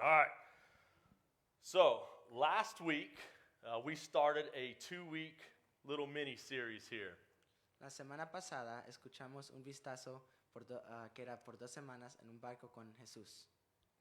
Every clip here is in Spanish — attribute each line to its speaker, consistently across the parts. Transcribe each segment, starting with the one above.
Speaker 1: All right. So last week we started a 2-week little mini series here.
Speaker 2: La semana pasada escuchamos un vistazo que era por 2 semanas en un barco con Jesús.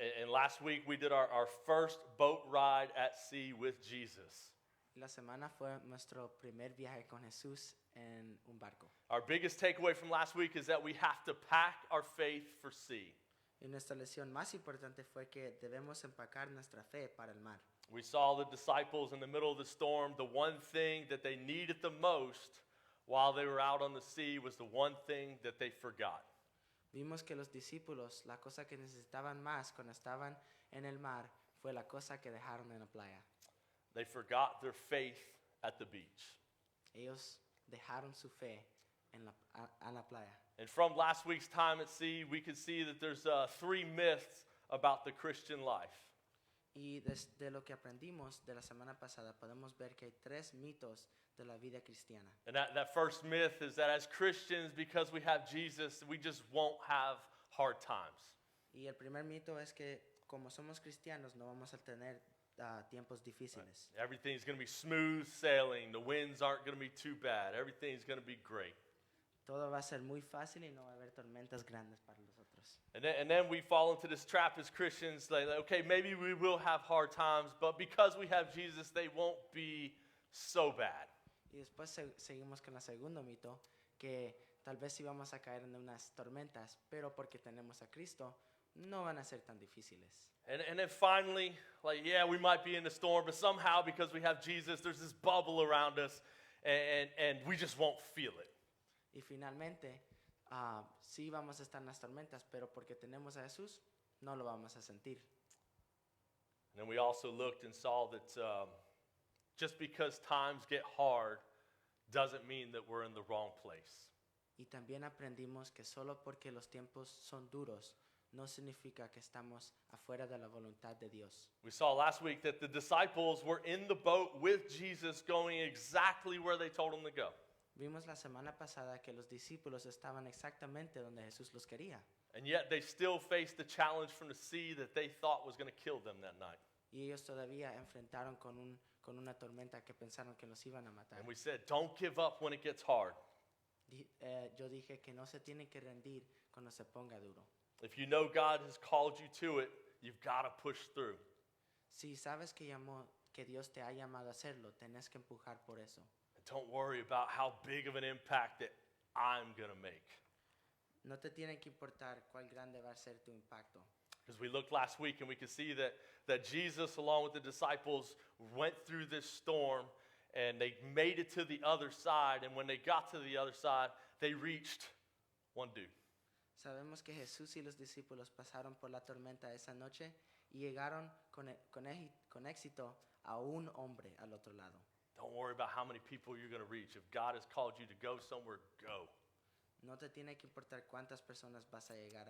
Speaker 1: And last week we did our first boat ride at sea with Jesus.
Speaker 2: La semana fue nuestro primer viaje con Jesús en un barco.
Speaker 1: Our biggest takeaway from last week is that we have to pack our faith for sea.
Speaker 2: Y nuestra lección más importante fue que debemos empacar nuestra fe para el mar.
Speaker 1: We saw the disciples in the middle of the storm. The one thing that they needed the most while they were out on the sea was the one thing that they forgot.
Speaker 2: Vimos que los discípulos, la cosa que necesitaban más cuando estaban en el mar, fue la cosa que dejaron en la playa.
Speaker 1: They forgot their faith at the beach.
Speaker 2: Ellos dejaron su fe en la playa.
Speaker 1: And from last week's time at sea, we could see that there's 3 myths about the Christian life.
Speaker 2: Y desde lo que aprendimos de la semana pasada, podemos ver que hay 3 mitos de la vida cristiana.
Speaker 1: And that first myth is that as Christians, because we have Jesus, we just won't have hard times.
Speaker 2: Y el primer mito es que como somos cristianos no vamos a tener tiempos difíciles.
Speaker 1: Right. Everything's going to be smooth sailing. The winds aren't going to be too bad. Everything's going to be great.
Speaker 2: Todo va a ser muy fácil y no va a haber tormentas grandes para nosotros.
Speaker 1: And then we fall into this trap as Christians, like, okay, maybe we will have hard times, but because we have Jesus, they won't be so bad.
Speaker 2: Y después seguimos con el segundo mito, que tal vez sí vamos a caer en unas tormentas, pero porque tenemos a Cristo, no van a ser tan difíciles.
Speaker 1: And then finally, like, yeah, we might be in the storm, but somehow because we have Jesus, there's this bubble around us, and we just won't feel it.
Speaker 2: Y finalmente, sí vamos a estar en las tormentas, pero porque tenemos a Jesús, no lo vamos a sentir.
Speaker 1: And then we also looked and saw that just because times get hard doesn't mean that we're in the wrong place.
Speaker 2: Y también aprendimos que solo porque los tiempos son duros, no significa que estamos afuera de la voluntad de Dios.
Speaker 1: We saw last week that the disciples were in the boat with Jesus going exactly where they told them to go.
Speaker 2: Vimos la semana pasada que los discípulos estaban exactamente donde Jesús los quería.
Speaker 1: And yet they still faced the challenge from the sea that they thought was going to kill them that night.
Speaker 2: Y ellos todavía enfrentaron con una tormenta que pensaron que los iban a matar.
Speaker 1: And we said, don't give up when it gets hard.
Speaker 2: Yo dije que no se tienen que rendir cuando se ponga duro.
Speaker 1: If you know God has called you to it, you've got to push through.
Speaker 2: Si sabes que Dios te ha llamado a hacerlo, tenés que empujar por eso.
Speaker 1: And don't worry about how big of an impact that I'm going to make.
Speaker 2: No te tiene que importar cuál grande va a ser tu impacto.
Speaker 1: Because we looked last week and we could see that Jesus, along with the disciples, went through this storm and they made it to the other side. And when they got to the other side, they reached one dude.
Speaker 2: Sabemos que Jesús y los discípulos pasaron por la tormenta esa noche y llegaron con éxito a un hombre al otro lado.
Speaker 1: Don't worry about how many people you're going to reach. If God has called you to go somewhere, go.
Speaker 2: No te tiene que importar cuántas personas vas a llegar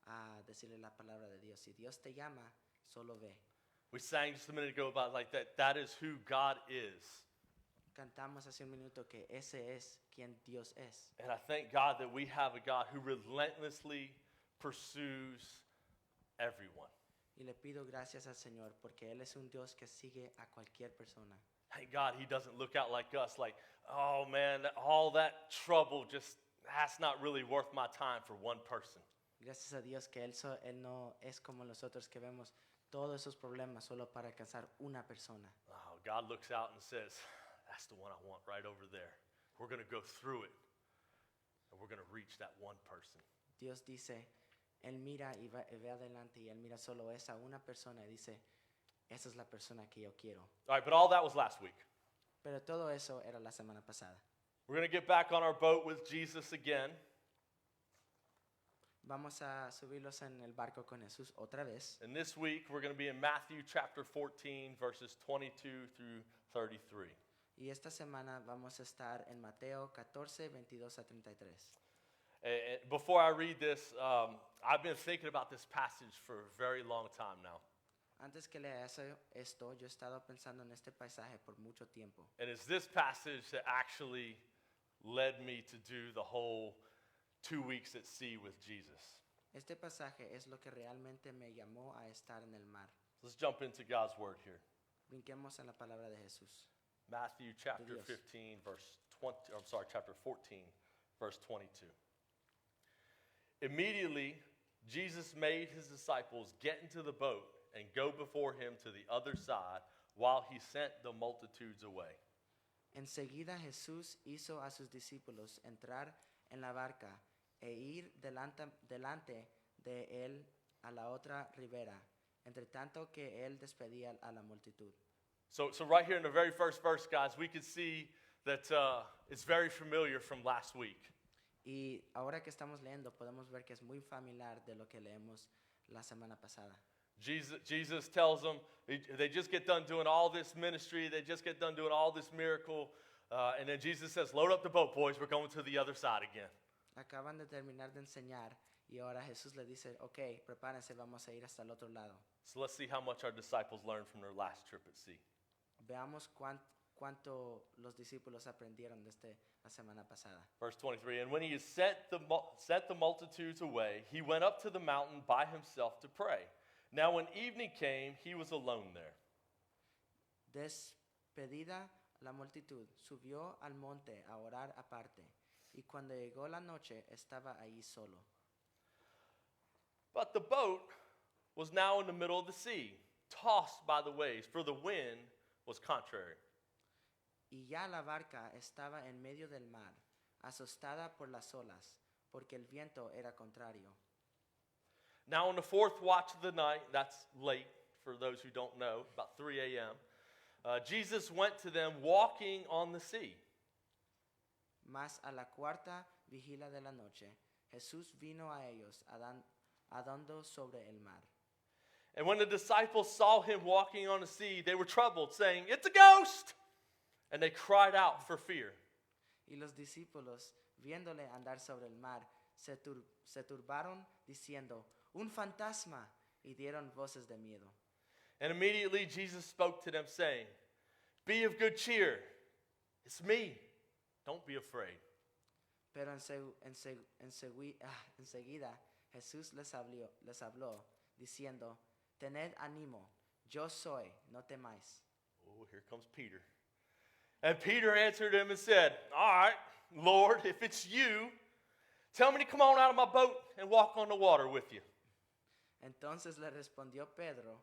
Speaker 2: a decirle la palabra de Dios. Si Dios te llama, solo ve.
Speaker 1: We sang just a minute ago about like that is who God is.
Speaker 2: Cantamos hace un minuto que ese es quien Dios es.
Speaker 1: And I thank God that we have a God who relentlessly pursues everyone.
Speaker 2: Y le pido gracias al Señor porque Él es un Dios que sigue a cualquier persona.
Speaker 1: Thank God he doesn't look out like us like, oh man, all that trouble just, that's not really worth my time for one person.
Speaker 2: Gracias a Dios que él no es como los otros que vemos todos esos problemas solo para alcanzar una persona.
Speaker 1: Oh, God looks out and says, that's the one I want right over there. We're going to go through it, and we're going to reach that one person.
Speaker 2: Dios dice, Él mira y ve adelante y Él mira solo esa una persona y dice, esa es la persona que yo quiero.
Speaker 1: All right, but all that was last week.
Speaker 2: Pero todo eso era la semana pasada.
Speaker 1: We're going to get back on our boat with Jesus again.
Speaker 2: Vamos a subirlos en el barco con Jesús otra vez.
Speaker 1: And this week, we're going to be in Matthew chapter 14, verses 22 through 33.
Speaker 2: Y esta semana vamos a estar en Mateo 14, 22 a 33.
Speaker 1: Before I read this, I've been thinking about this passage for a very long time now.
Speaker 2: Antes que lea esto, yo he estado pensando en este pasaje por mucho tiempo.
Speaker 1: And it's this passage that actually led me to do the whole 2 weeks at sea with Jesus.
Speaker 2: Este pasaje es lo que realmente me llamó a estar en el mar.
Speaker 1: Let's jump into God's word here.
Speaker 2: Brinquemos en la palabra de Jesús.
Speaker 1: Matthew chapter
Speaker 2: Dios.
Speaker 1: 15, chapter 14, verse 22. Immediately, Jesus made his disciples get into the boat and go before him to the other side while he sent the multitudes away.
Speaker 2: Enseguida Jesús hizo a sus discípulos entrar en la barca e ir delante de él a la otra ribera, entre tanto que él despedía a la multitud.
Speaker 1: So right here in the very first verse, guys, we can see that it's very familiar from last week.
Speaker 2: Y ahora que estamos leyendo, podemos ver que es muy familiar de lo que leemos la semana pasada.
Speaker 1: Jesus tells them, they just get done doing all this ministry, they just get done doing all this miracle, and then Jesus says, load up the boat, boys, we're going to the other side again.
Speaker 2: Acaban de terminar de enseñar y ahora Jesús le dice, ok, prepárense, vamos a ir hasta el otro lado.
Speaker 1: So let's see how much our disciples learned from their last trip at sea.
Speaker 2: Veamos cuánto los discípulos aprendieron desde la semana pasada.
Speaker 1: Verse 23, and when he had sent the multitudes away, he went up to the mountain by himself to pray. Now when evening came, he was alone there.
Speaker 2: Despedida la multitud, subió al monte a orar aparte, y cuando llegó la noche estaba allí solo.
Speaker 1: But the boat was now in the middle of the sea, tossed by the waves, for the wind was contrary.
Speaker 2: Y ya la barca estaba en medio del mar, asustada por las olas, porque el viento era contrario.
Speaker 1: Now on the fourth watch of the night, that's late for those who don't know, about 3 a.m., Jesus went to them walking on the sea.
Speaker 2: Mas a la cuarta vigila de la noche, Jesús vino a ellos andando sobre el mar.
Speaker 1: And when the disciples saw him walking on the sea, they were troubled, saying, "It's a ghost!" And they cried out for fear.
Speaker 2: Y los discípulos, viéndole andar sobre el mar, se turbaron diciendo, un fantasma, y dieron voces de miedo.
Speaker 1: And immediately Jesus spoke to them, saying, "Be of good cheer. It's me. Don't be afraid."
Speaker 2: Pero enseguida Jesús les habló, diciendo, tened ánimo, yo soy, no temáis.
Speaker 1: Oh, here comes Peter. And Peter answered him and said, "All right, Lord, if it's you, tell me to come on out of my boat and walk on the water with you."
Speaker 2: Entonces le respondió Pedro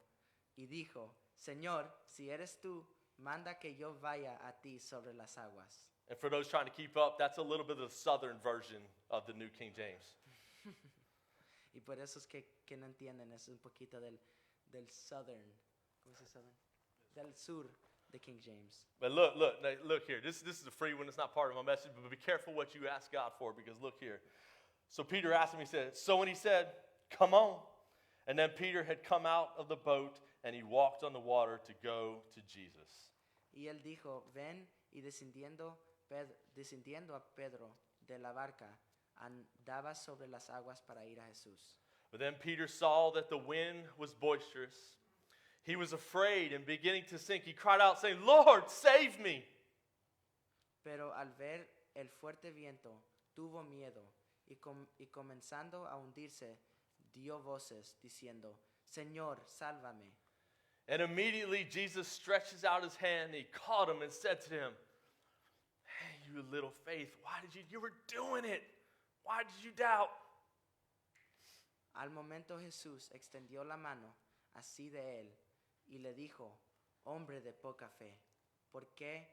Speaker 2: y dijo, Señor, si eres tú, manda que yo vaya a ti sobre las aguas.
Speaker 1: And for those trying to keep up, that's a little bit of the southern version of the New King James.
Speaker 2: Y por eso es que no entienden, es un poquito del southern, ¿cómo se dice southern? Del sur de King James.
Speaker 1: But look here. This is a free one. It's not part of my message, but be careful what you ask God for, because look here. So Peter asked him, he said, so when he said, "Come on," and then Peter had come out of the boat and he walked on the water to go to Jesus.
Speaker 2: Y él dijo, ven, y descendiendo a Pedro de la barca, andaba sobre las aguas para ir a Jesús.
Speaker 1: But then Peter saw that the wind was boisterous. He was afraid and beginning to sink. He cried out, saying, "Lord, save me."
Speaker 2: Pero al ver el fuerte viento, tuvo miedo, y comenzando a hundirse, dio voces, diciendo, Señor, sálvame.
Speaker 1: And immediately Jesus stretches out his hand, and he caught him and said to him, "Hey, you little faith, why did you were doing it. Why did you doubt?"
Speaker 2: Al momento Jesús extendió la mano así de él y le dijo, hombre de poca fe, ¿por qué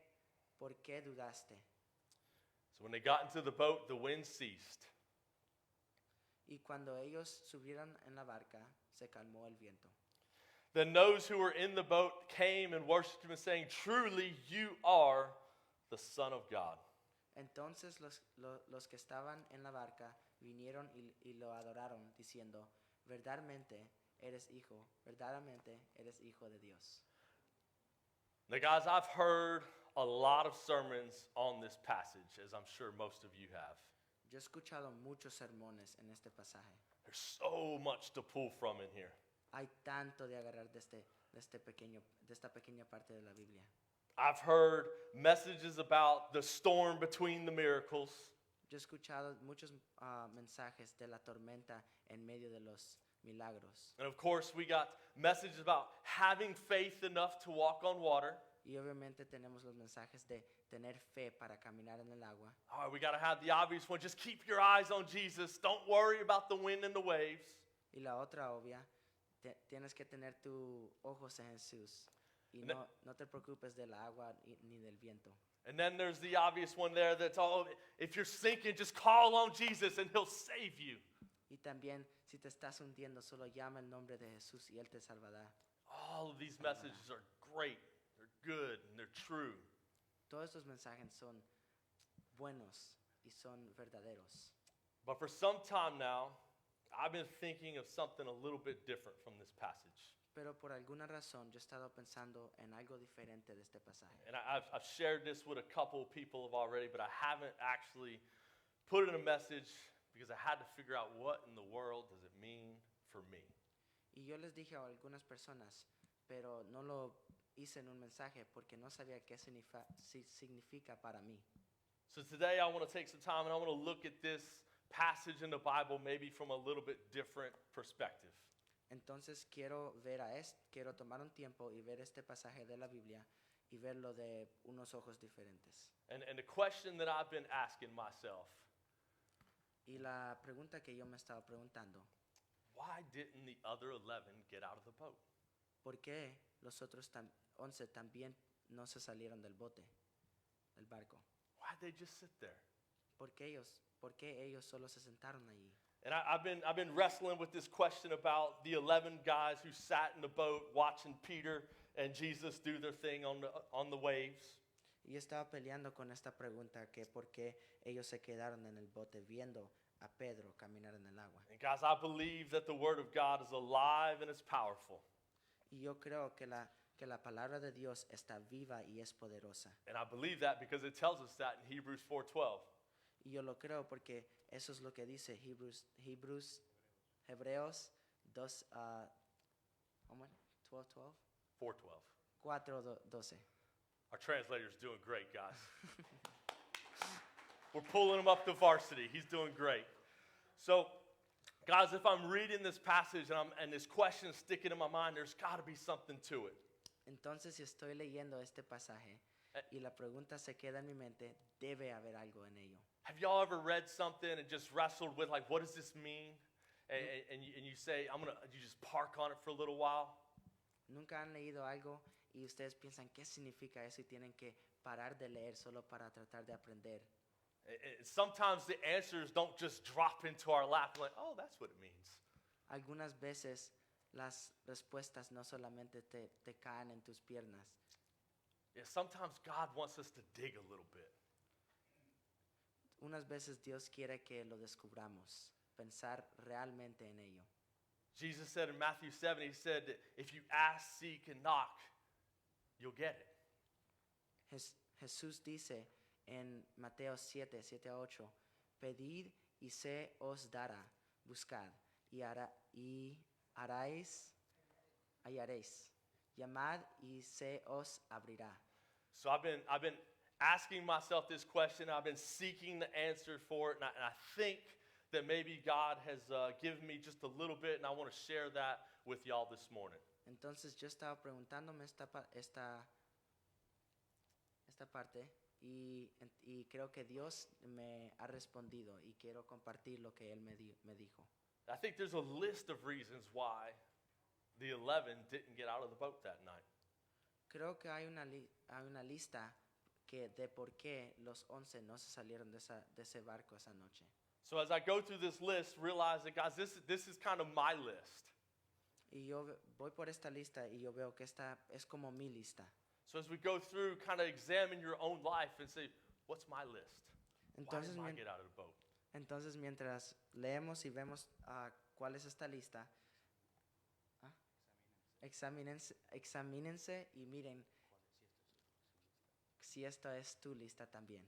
Speaker 2: dudaste?
Speaker 1: So when they got into the boat, the wind ceased.
Speaker 2: Y cuando ellos subieron en la barca, se calmó el viento.
Speaker 1: Then those who were in the boat came and worshipped him, saying, "Truly you are the Son of God."
Speaker 2: Entonces los que estaban en la barca vinieron y lo adoraron, diciendo, verdaderamente eres hijo de Dios.
Speaker 1: Now, guys, I've heard a lot of sermons on this passage, as I'm sure most of you have.
Speaker 2: Yo he escuchado muchos sermones en este pasaje.
Speaker 1: There's so much to pull from in here.
Speaker 2: Hay tanto de agarrar de esta pequeña parte de la Biblia.
Speaker 1: I've heard messages about the storm between the miracles.
Speaker 2: Yo he escuchado muchos mensajes de la tormenta en medio de milagros.
Speaker 1: And of course, we got messages about having faith enough to walk on water.
Speaker 2: Y obviamente tenemos los mensajes de tener fe para caminar en el agua.
Speaker 1: All right, we got to have the obvious one. Just keep your eyes on Jesus. Don't worry about the wind and the waves.
Speaker 2: Y la otra obvia, tienes que tener tus ojos en Jesús. Y
Speaker 1: And
Speaker 2: no te preocupes del agua ni del viento.
Speaker 1: And then there's the obvious one there that's all, if you're sinking, just call on Jesus and he'll save you.
Speaker 2: Y también, si te estás hundiendo, solo llama el nombre de Jesús y Él te salvará.
Speaker 1: All of these messages are great. They're good and they're true.
Speaker 2: Todos estos mensajes son buenos y son verdaderos.
Speaker 1: But for some time now, I've been thinking of something a little bit different from this passage.
Speaker 2: Pero por alguna razón yo he estado pensando en algo diferente de este pasaje.
Speaker 1: And I've shared this with a couple of people already, but I haven't actually put it in a message because I had to figure out what in the world does it mean for me.
Speaker 2: Y yo les dije a algunas personas, pero no lo hice en un mensaje porque no sabía qué significa para mí.
Speaker 1: So today I want to take some time and I want to look at this passage in the Bible maybe from a little bit different perspective.
Speaker 2: Entonces quiero tomar un tiempo y ver este pasaje de la Biblia y verlo de unos ojos diferentes.
Speaker 1: And the question that I've been asking myself,
Speaker 2: Y la pregunta que yo me estaba preguntando,
Speaker 1: why didn't the other 11 get out of the boat?
Speaker 2: ¿por qué los otros 11 también no se salieron del barco?
Speaker 1: Why'd they just sit there?
Speaker 2: ¿Por qué ellos solo se sentaron allí?
Speaker 1: And I've been wrestling with this question about the 11 guys who sat in the boat watching Peter and Jesus do their thing on the waves.
Speaker 2: Y yo estaba peleando con esta pregunta que por qué ellos se quedaron en el bote viendo a Pedro caminar en el agua.
Speaker 1: And guys, I believe that the Word of God is alive and it's powerful.
Speaker 2: Y yo creo que la palabra de Dios está viva y es poderosa.
Speaker 1: And I believe that because it tells us that in Hebrews 4:12.
Speaker 2: Y yo lo creo porque eso es lo que dice Hebreos 2, 12,
Speaker 1: 4:12.
Speaker 2: 4:12.
Speaker 1: Our translator's doing great, guys. We're pulling him up to varsity. He's doing great. So, guys, if I'm reading this passage and this question is sticking in my mind, there's got to be something to it.
Speaker 2: Entonces, si estoy leyendo este pasaje y la pregunta se queda en mi mente, debe haber algo en ello.
Speaker 1: Have y'all ever read something and just wrestled with, like, what does this mean? And you say, you just park on it for a little while?
Speaker 2: Nunca han leído algo y ustedes piensan qué significa eso y tienen que parar de leer solo para tratar de aprender.
Speaker 1: Sometimes the answers don't just drop into our lap like, oh, that's what it means.
Speaker 2: Algunas veces las respuestas no solamente te caen en tus piernas.
Speaker 1: Yeah, sometimes God wants us to dig a little bit.
Speaker 2: Unas veces Dios quiere que lo descubramos, pensar realmente en ello.
Speaker 1: Jesus said in Matthew 7, he said that if you ask, seek, and knock, you'll get it.
Speaker 2: Jesús dice en Mateo 7, 7 a 8, pedid y se os dará, buscad y hallaréis, llamad y se os abrirá.
Speaker 1: So I've been asking myself this question. I've been seeking the answer for it, and I think that maybe God has given me just a little bit, and I want to share that with y'all this morning.
Speaker 2: Entonces yo estaba preguntándome esta parte y creo que Dios me ha respondido y quiero compartir lo que Él me dijo.
Speaker 1: I think there's a list of reasons why the 11 didn't get out of the boat that night.
Speaker 2: Creo que hay una lista de por qué los 11 no se salieron de ese barco esa noche.
Speaker 1: So as I go through this list, realize that, guys, this is kind of my list.
Speaker 2: Y yo voy por esta lista y yo veo que esta es como mi lista.
Speaker 1: So as we go through, kind of examine your own life and say, what's my list? Why
Speaker 2: Entonces,
Speaker 1: didn't I get out of the boat?
Speaker 2: Entonces mientras leemos y vemos cuál es esta lista, examínense y miren si esta es tu lista también.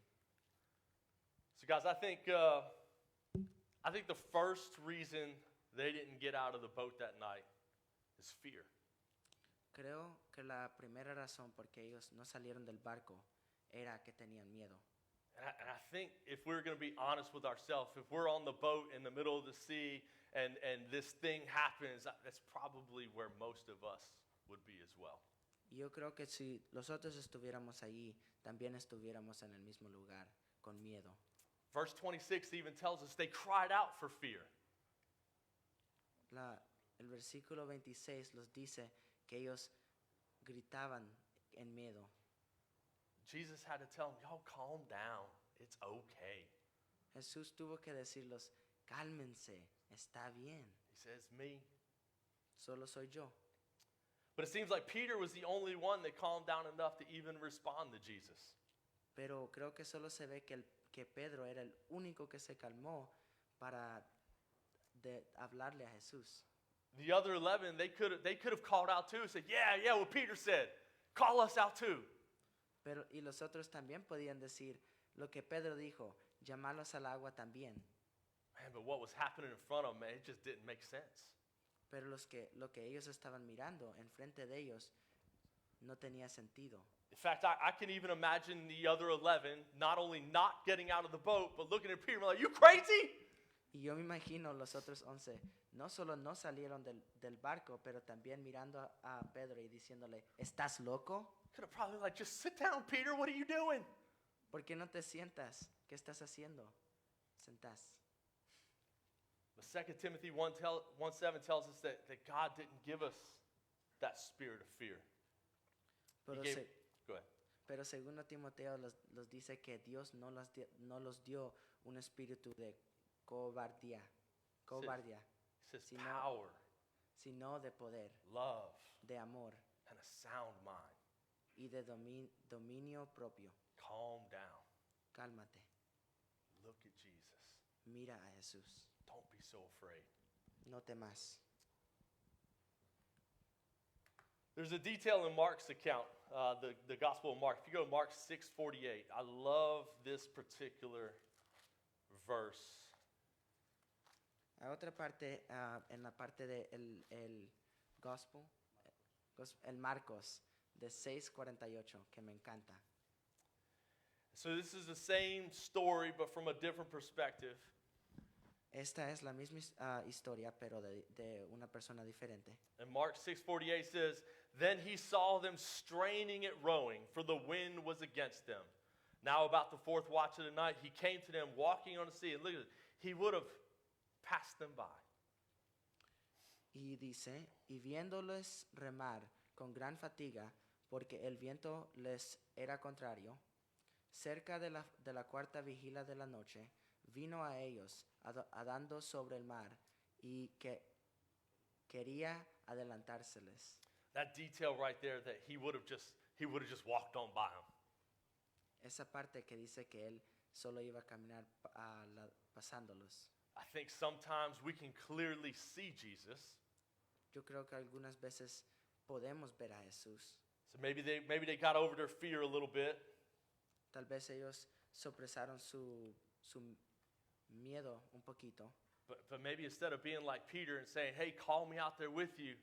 Speaker 1: So guys, I think the first reason they didn't get out of the boat that night is fear.
Speaker 2: Creo que la primera razón por qué ellos no salieron del barco era que tenían miedo.
Speaker 1: And I think if we're going to be honest with ourselves, if we're on the boat in the middle of the sea and this thing happens, that's probably where most of us would be as well.
Speaker 2: Y yo creo que si nosotros estuviéramos allí, también estuviéramos en el mismo lugar, con miedo.
Speaker 1: Verse 26 even tells us they cried out for fear.
Speaker 2: El versículo 26 los dice que ellos gritaban en miedo.
Speaker 1: Jesus had to tell them, y'all calm down. It's okay.
Speaker 2: Jesús tuvo que decirlos, cálmense, está bien,
Speaker 1: He says, me.
Speaker 2: solo soy yo.
Speaker 1: But it seems like Peter was the only one that calmed down enough to even respond to Jesus.
Speaker 2: Pero creo que solo se ve que Pedro era el único que se calmó para hablarle a Jesús.
Speaker 1: The other 11, they could have called out too and said, yeah, what Peter said. Call us out too.
Speaker 2: Pero, y los otros también podían decir lo que Pedro dijo, llamarlos al agua también.
Speaker 1: Man, but what was happening in front of them, man, it just didn't make sense.
Speaker 2: Pero lo que ellos estaban mirando enfrente de ellos no tenía sentido.
Speaker 1: In fact, I can even imagine the other 11 not only not getting out of the boat, but looking at Peter and like, you crazy?
Speaker 2: Y yo me imagino los otros 11 no solo no salieron del barco, pero también mirando a Pedro y diciéndole, ¿estás loco?
Speaker 1: Could have probably like, just sit down, Peter, what are you doing?
Speaker 2: ¿Por qué no te sientas? ¿Qué estás haciendo? Sentás.
Speaker 1: But 2 Timothy 1:7 tells us that God didn't give us that spirit of fear.
Speaker 2: Pero,
Speaker 1: Go ahead.
Speaker 2: pero segundo Timoteo los dice que Dios no los dio un espíritu de cobardía,
Speaker 1: It says
Speaker 2: sino,
Speaker 1: power,
Speaker 2: sino de poder,
Speaker 1: love,
Speaker 2: de amor
Speaker 1: and a sound mind.
Speaker 2: y de dominio propio.
Speaker 1: Calm down.
Speaker 2: Cálmate,
Speaker 1: Look at Jesus.
Speaker 2: mira a Jesús,
Speaker 1: Don't be so afraid.
Speaker 2: no temas.
Speaker 1: There's a detail in Mark's account, the Gospel of Mark. If you go to Mark 6:48, I love this particular verse.
Speaker 2: Hay otra parte, en la parte de el Gospel, el Marcos, de 6:48, que me encanta.
Speaker 1: So this is the same story, but from a different perspective.
Speaker 2: Esta es la misma historia, pero de una persona diferente.
Speaker 1: And Mark 6:48 says, "Then he saw them straining at rowing, for the wind was against them. Now about the fourth watch of the night, he came to them walking on the sea." And look at it, he would have passed them by.
Speaker 2: Y dice, y viéndoles remar con gran fatiga, porque el viento les era contrario, cerca de la cuarta vigila de la noche, vino a ellos, andando sobre el mar, y que quería adelantárseles.
Speaker 1: That detail right there, that he would have just walked on by them.
Speaker 2: Esa parte que dice que él solo iba a caminar pasándolos.
Speaker 1: I think sometimes we can clearly see Jesus.
Speaker 2: Yo creo que algunas veces podemos ver a Jesús.
Speaker 1: So maybe they got over their fear a little bit.
Speaker 2: Tal vez ellos sopresaron su miedo un poquito.
Speaker 1: But maybe instead of being like Peter and saying, "Hey, call me out there with you,"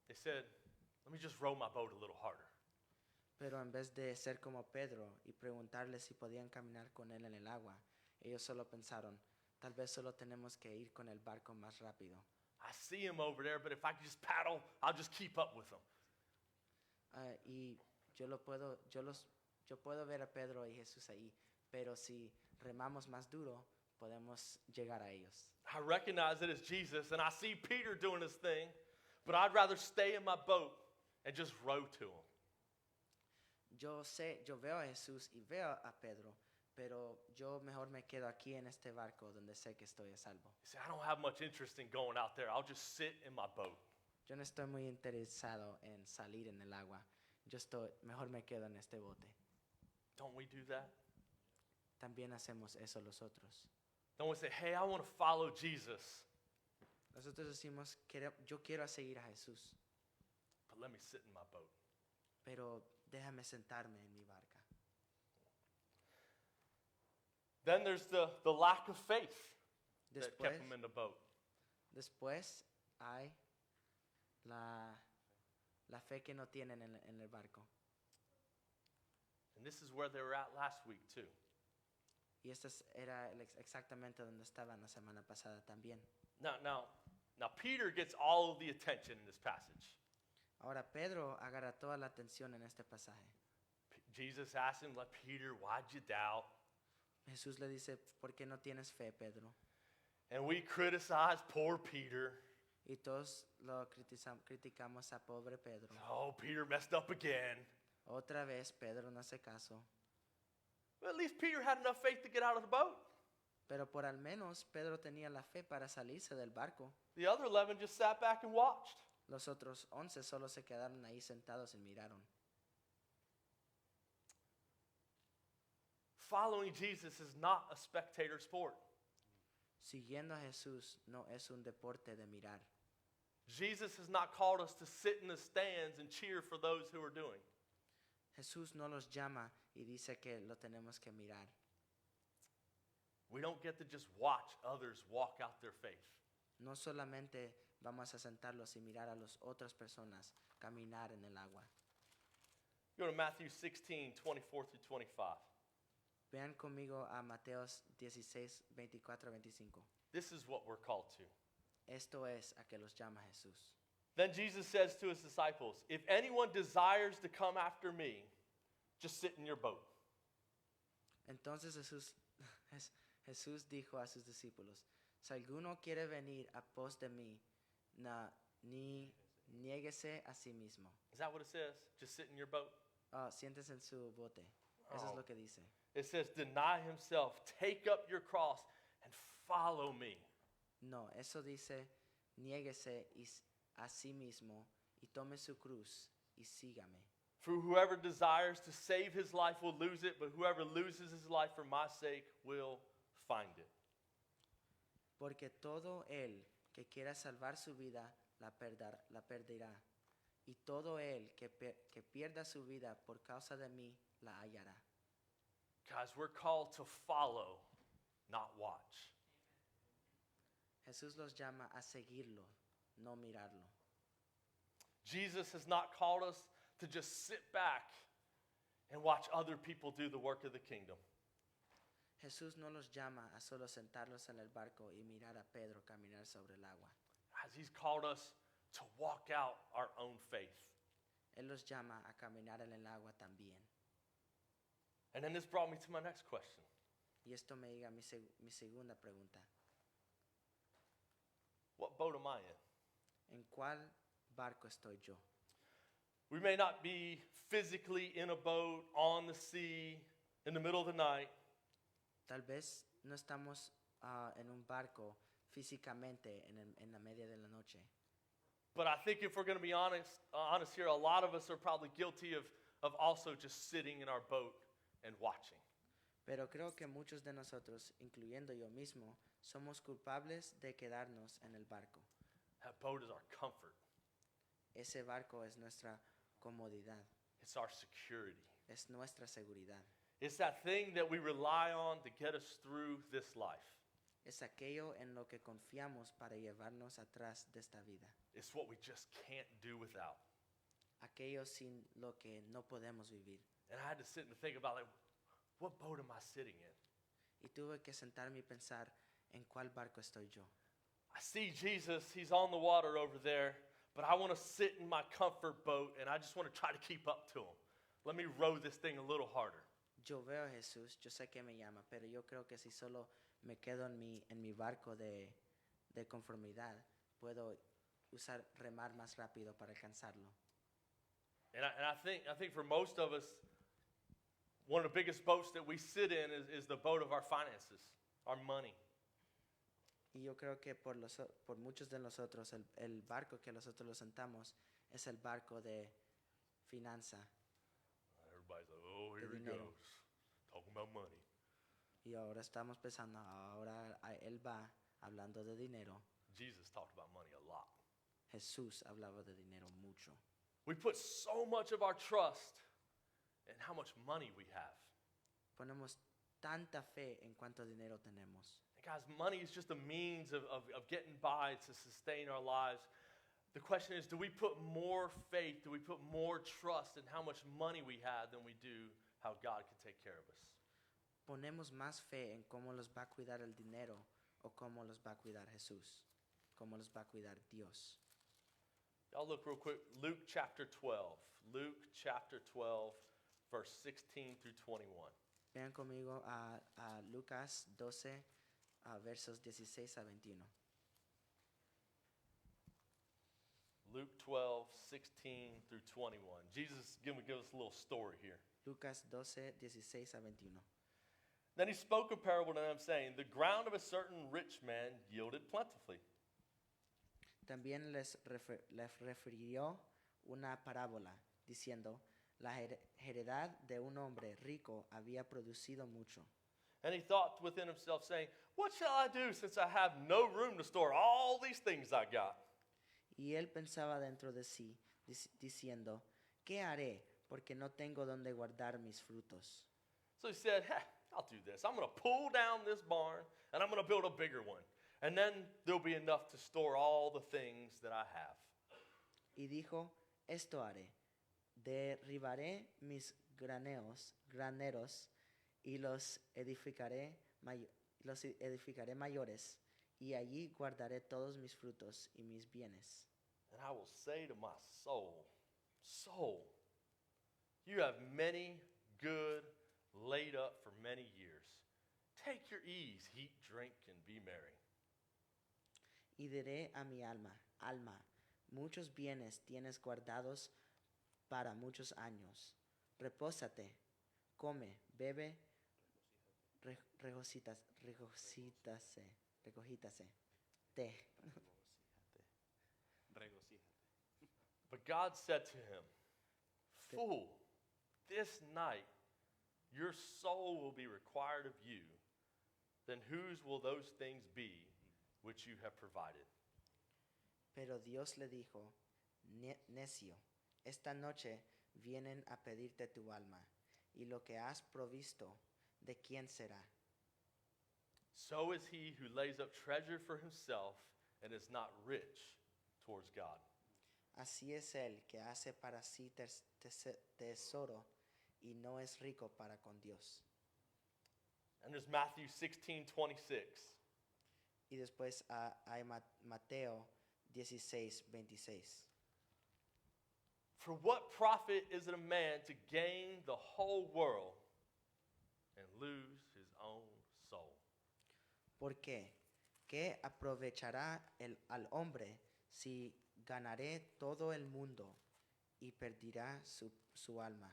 Speaker 1: they said, "Let me just row my boat a little harder."
Speaker 2: Pero en vez de ser como Pedro y preguntarle si podían caminar con él en el agua, ellos solo pensaron, tal vez solo tenemos que ir con el barco más rápido.
Speaker 1: I see him over there, but if I can just paddle, I'll just keep up with him.
Speaker 2: Y yo puedo ver a Pedro y Jesús ahí, pero si remamos más duro, podemos llegar a ellos.
Speaker 1: I recognize it as Jesus, and I see Peter doing his thing, but I'd rather stay in my boat and just row to him.
Speaker 2: Yo veo a Jesús y veo a Pedro, pero yo mejor me quedo aquí en este barco donde sé que estoy a salvo.
Speaker 1: You say, I don't have much interest in going out there. I'll just sit in my boat.
Speaker 2: Yo no estoy muy interesado en salir en el agua. Mejor me quedo en este bote.
Speaker 1: Don't we do that?
Speaker 2: También hacemos eso nosotros.
Speaker 1: Don't we say, hey, I want to follow Jesus,
Speaker 2: Nosotros decimos, yo quiero seguir a Jesús,
Speaker 1: but let me sit in my boat.
Speaker 2: pero déjame sentarme en mi barca.
Speaker 1: Then there's the lack of faith that kept
Speaker 2: Después,
Speaker 1: them in the boat.
Speaker 2: después hay la fe que no tienen en el barco.
Speaker 1: And this is where they were at last week, too.
Speaker 2: Y esto era exactamente donde estaban la semana pasada también.
Speaker 1: Now Peter gets all of the attention in this passage.
Speaker 2: Ahora Pedro agarra toda la atención en este pasaje.
Speaker 1: Jesus asked him, like, Peter, why'd you doubt?
Speaker 2: Jesús le dice, ¿por qué no tienes fe, Pedro?
Speaker 1: And we criticize poor Peter.
Speaker 2: Y todos lo criticamos a pobre Pedro.
Speaker 1: Oh, Peter messed up again.
Speaker 2: Otra vez Pedro no hace caso.
Speaker 1: But at least Peter had enough faith to get out of the boat.
Speaker 2: Pero por al menos Pedro tenía la fe para salirse del barco.
Speaker 1: The other 11 just sat back and watched.
Speaker 2: Los otros 11 solo se quedaron ahí sentados y miraron.
Speaker 1: Following Jesus is not a spectator sport.
Speaker 2: Siguiendo a Jesús no es un deporte de mirar.
Speaker 1: Jesus has not called us to sit in the stands and cheer for those who are doing.
Speaker 2: Jesús no los llama y dice que lo tenemos que mirar.
Speaker 1: We don't get to just watch others walk out their faith.
Speaker 2: No solamente vamos a sentarlos y mirar a las otras personas caminar en el agua.
Speaker 1: Go to Matthew 16, 24 through 25.
Speaker 2: Vean conmigo a Mateos 16, 24 a 25.
Speaker 1: This is what we're called to.
Speaker 2: Esto es a que los llama Jesús.
Speaker 1: Then Jesus says to his disciples, if anyone desires to come after me, just sit in your boat.
Speaker 2: Entonces Jesús dijo a sus discípulos, si alguno quiere venir a pos de mí, ni niéguese a sí mismo.
Speaker 1: Is that what it says? Just sit in your boat?
Speaker 2: Siéntese en su bote. Eso es lo que dice.
Speaker 1: It says, deny himself, take up your cross, and follow me.
Speaker 2: No, eso dice, niéguese a sí mismo y tome su cruz y sígame.
Speaker 1: For whoever desires to save his life will lose it, but whoever loses his life for my sake will find it.
Speaker 2: Porque todo el que quiera salvar su vida la perderá. Y todo el que pierda su vida por causa de mí la hallará.
Speaker 1: Guys, we're called to follow, not watch.
Speaker 2: Jesús los llama a seguirlo, no mirarlo.
Speaker 1: Jesus has not called us to just sit back and watch other people do the work of the kingdom.
Speaker 2: Jesús no los llama a solo sentarlos en el barco y mirar a Pedro caminar sobre el agua.
Speaker 1: As he's called us to walk out our own faith.
Speaker 2: Él los llama a caminar en el agua también.
Speaker 1: And then this brought me to my next question.
Speaker 2: Y esto me llega a mi segunda pregunta.
Speaker 1: What boat am I in?
Speaker 2: ¿En cuál barco estoy yo?
Speaker 1: We may not be physically in a boat, on the sea, in the middle of the night.
Speaker 2: Tal vez no estamos en un barco físicamente en la media de la noche.
Speaker 1: But I think if we're going to be honest here, a lot of us are probably guilty of also just sitting in our boat and watching.
Speaker 2: Pero creo que muchos de nosotros, incluyendo yo mismo, somos culpables de quedarnos en el barco.
Speaker 1: That boat is our comfort.
Speaker 2: Ese barco es nuestra comodidad,
Speaker 1: It's our security.
Speaker 2: es nuestra seguridad.
Speaker 1: It's that thing that we rely on to get us through this life.
Speaker 2: Es aquello en lo que confiamos para llevarnos atrás de esta vida.
Speaker 1: It's what we just can't do without.
Speaker 2: Aquello sin lo que no podemos vivir.
Speaker 1: And I had to sit and think about, like, what boat am I sitting in?
Speaker 2: Y tuve que sentarme y pensar en cuál barco estoy yo.
Speaker 1: I see Jesus, he's on the water over there, but I want to sit in my comfort boat and I just want to try to keep up to him. Let me row this thing a little harder.
Speaker 2: Yo veo a Jesús, yo sé que me llama, pero yo creo que si solo me quedo en mi barco de conformidad, puedo remar más rápido para alcanzarlo.
Speaker 1: And I think for most of us, one of the biggest boats that we sit in is the boat of our finances, our money.
Speaker 2: Y yo creo que por muchos de nosotros, el barco que nosotros lo sentamos es el barco de finanza.
Speaker 1: Everybody's like, oh, here he
Speaker 2: dinero.
Speaker 1: goes, talking about money.
Speaker 2: Y ahora estamos pensando, ahora él va hablando de dinero.
Speaker 1: Jesus talked about money a lot.
Speaker 2: Jesús hablaba de dinero mucho.
Speaker 1: We put so much of our trust in how much money we have.
Speaker 2: Ponemos tanta fe en cuánto dinero tenemos.
Speaker 1: And guys, money is just a means of getting by to sustain our lives. The question is, do we put more faith, do we put more trust in how much money we have than we do how God can take care of us?
Speaker 2: ponemos más fe en cómo los va a cuidar el dinero o cómo los va a cuidar Jesús, cómo los va a cuidar Dios.
Speaker 1: Y'all look real quick. Luke chapter 12. Luke chapter 12, verse 16 through 21.
Speaker 2: Vean conmigo a Lucas 12, versos 16 a 21.
Speaker 1: Luke 12, 16 through 21. Jesus is going to give us a little story here.
Speaker 2: Lucas 12, 16 a 21.
Speaker 1: Then he spoke a parable to them, saying, the ground of a certain rich man yielded plentifully.
Speaker 2: También les refirió una parábola, diciendo, la heredad de un hombre rico había producido mucho.
Speaker 1: And he thought within himself, saying, what shall I do since I have no room to store all these things I got?
Speaker 2: Y él pensaba dentro de sí, diciendo, ¿qué haré? Porque no tengo donde guardar mis frutos.
Speaker 1: So he said, I'll do this. I'm going to pull down this barn, and I'm going to build a bigger one. And then there'll be enough to store all the things that I have.
Speaker 2: Y dijo, esto haré. Derribaré mis graneros y los edificaré mayores, y allí guardaré todos mis frutos y mis bienes.
Speaker 1: And I will say to my soul, soul, you have many good laid up for many years. Take your ease, eat, drink, and be merry.
Speaker 2: Y diré a mi alma, muchos bienes tienes guardados para muchos años. Repósate, come, bebe, regocítase. Te.
Speaker 1: But God said to him, fool, this night your soul will be required of you. Then whose will those things be which you have provided?
Speaker 2: Pero Dios le dijo, necio, esta noche vienen a pedirte tu alma, y lo que has provisto, ¿de quién será?
Speaker 1: So is he who lays up treasure for himself and is not rich towards God.
Speaker 2: Así es el que hace para sí tesoro y no es rico para con Dios.
Speaker 1: And there's Matthew 16:26.
Speaker 2: Y después hay Mateo 16:26.
Speaker 1: For what profit is it a man to gain the whole world and lose his own soul?
Speaker 2: ¿Por qué? ¿Qué aprovechará al hombre si ganaré todo el mundo y perderá su alma?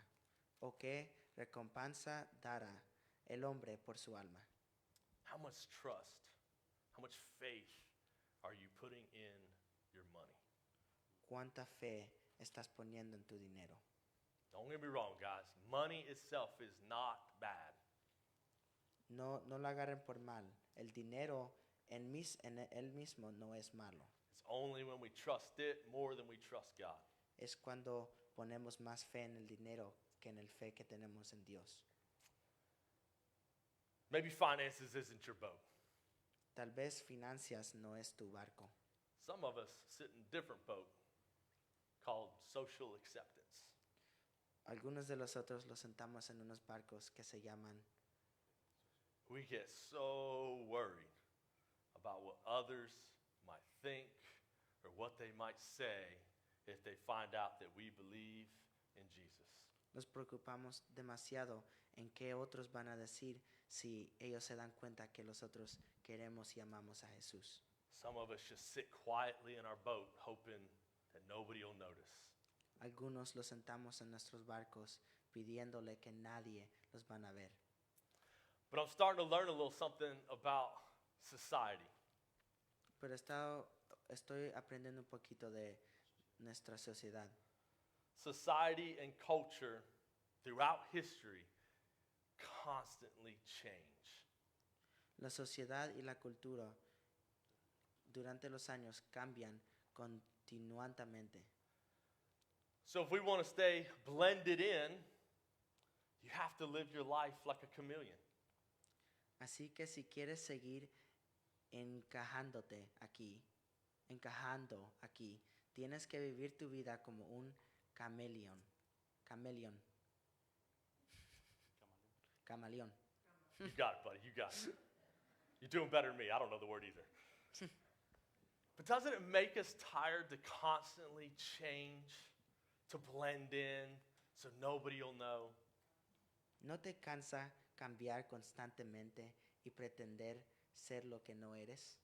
Speaker 2: ¿O qué recompensa dará el hombre por su alma?
Speaker 1: How much trust, how much faith are you putting in your money?
Speaker 2: ¿Cuánta fe estás poniendo en tu dinero?
Speaker 1: Don't get me wrong, guys. Money itself is not bad.
Speaker 2: No lo agarren por mal. El dinero en él mismo no es malo.
Speaker 1: It's only when we trust it more than we trust God.
Speaker 2: Es cuando ponemos más fe en el dinero que en el fe que tenemos en Dios.
Speaker 1: Maybe finances isn't your boat.
Speaker 2: Tal vez finanzas no es tu barco.
Speaker 1: Some of us sit in a different boat called social acceptance.
Speaker 2: Algunos de nosotros los sentamos en unos barcos que se llaman.
Speaker 1: We get so worried about what others might think or what they might say if they find out that we believe in Jesus.
Speaker 2: Nos preocupamos demasiado en qué otros van a decir si ellos se dan cuenta que nosotros queremos y amamos a Jesús.
Speaker 1: Some of us just sit quietly in our boat hoping that nobody will notice.
Speaker 2: Algunos los sentamos en nuestros barcos pidiéndole que nadie los van a ver.
Speaker 1: But I'm starting to learn a little something about society.
Speaker 2: Pero estoy aprendiendo un poquito de nuestra sociedad.
Speaker 1: Society and culture throughout history constantly change.
Speaker 2: La sociedad y la cultura durante los años cambian continuamente.
Speaker 1: So if we want to stay blended in, you have to live your life like a chameleon.
Speaker 2: Así que si quieres seguir encajando aquí, tienes que vivir tu vida como un camaleón.
Speaker 1: You got it, buddy. You got it. You're doing better than me. I don't know the word either. But doesn't it make us tired to constantly change, to blend in, so nobody will know?
Speaker 2: ¿No te cansa cambiar constantemente y pretender ser lo que no eres?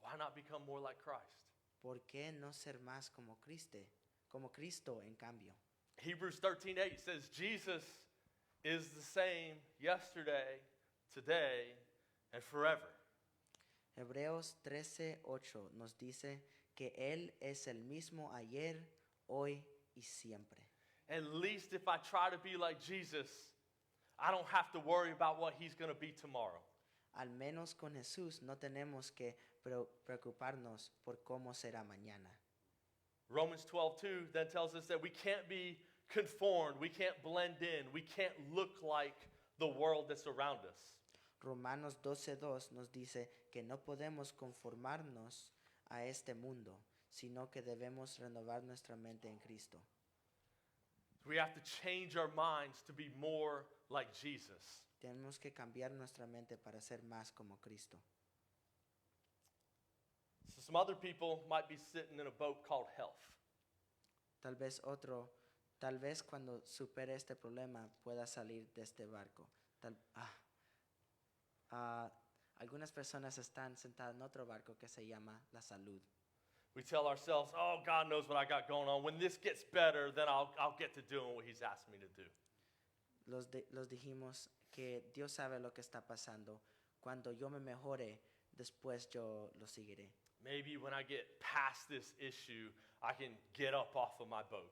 Speaker 1: Why not become more like Christ?
Speaker 2: ¿Por qué no ser más como Cristo en cambio?
Speaker 1: Hebrews 13:8 says Jesus is the same yesterday, today, and forever.
Speaker 2: Hebreos 13:8 nos dice que Él es el mismo ayer, hoy y siempre.
Speaker 1: At least if I try to be like Jesus, I don't have to worry about what he's going to be tomorrow.
Speaker 2: Al menos con Jesús no tenemos que preocuparnos por cómo será mañana.
Speaker 1: Romans 12:2 then tells us that we can't be conformed, we can't blend in, we can't look like the world that's around us.
Speaker 2: Romanos 12:2 nos dice que no podemos conformarnos a este mundo, sino que debemos renovar nuestra mente en Cristo.
Speaker 1: We have to change our minds to be more like Jesus.
Speaker 2: Tenemos que cambiar nuestra mente para ser más como Cristo.
Speaker 1: So some other people might be sitting in a boat called health.
Speaker 2: Tal vez cuando supere este problema pueda salir de este barco. Algunas personas están sentadas en otro barco que se llama la salud.
Speaker 1: We tell ourselves, oh, God knows what I got going on. When this gets better, then I'll get to doing what he's asked me to do.
Speaker 2: Los dijimos que Dios sabe lo que está pasando. Cuando yo me mejore, después yo lo seguiré.
Speaker 1: Maybe when I get past this issue, I can get up off of my boat.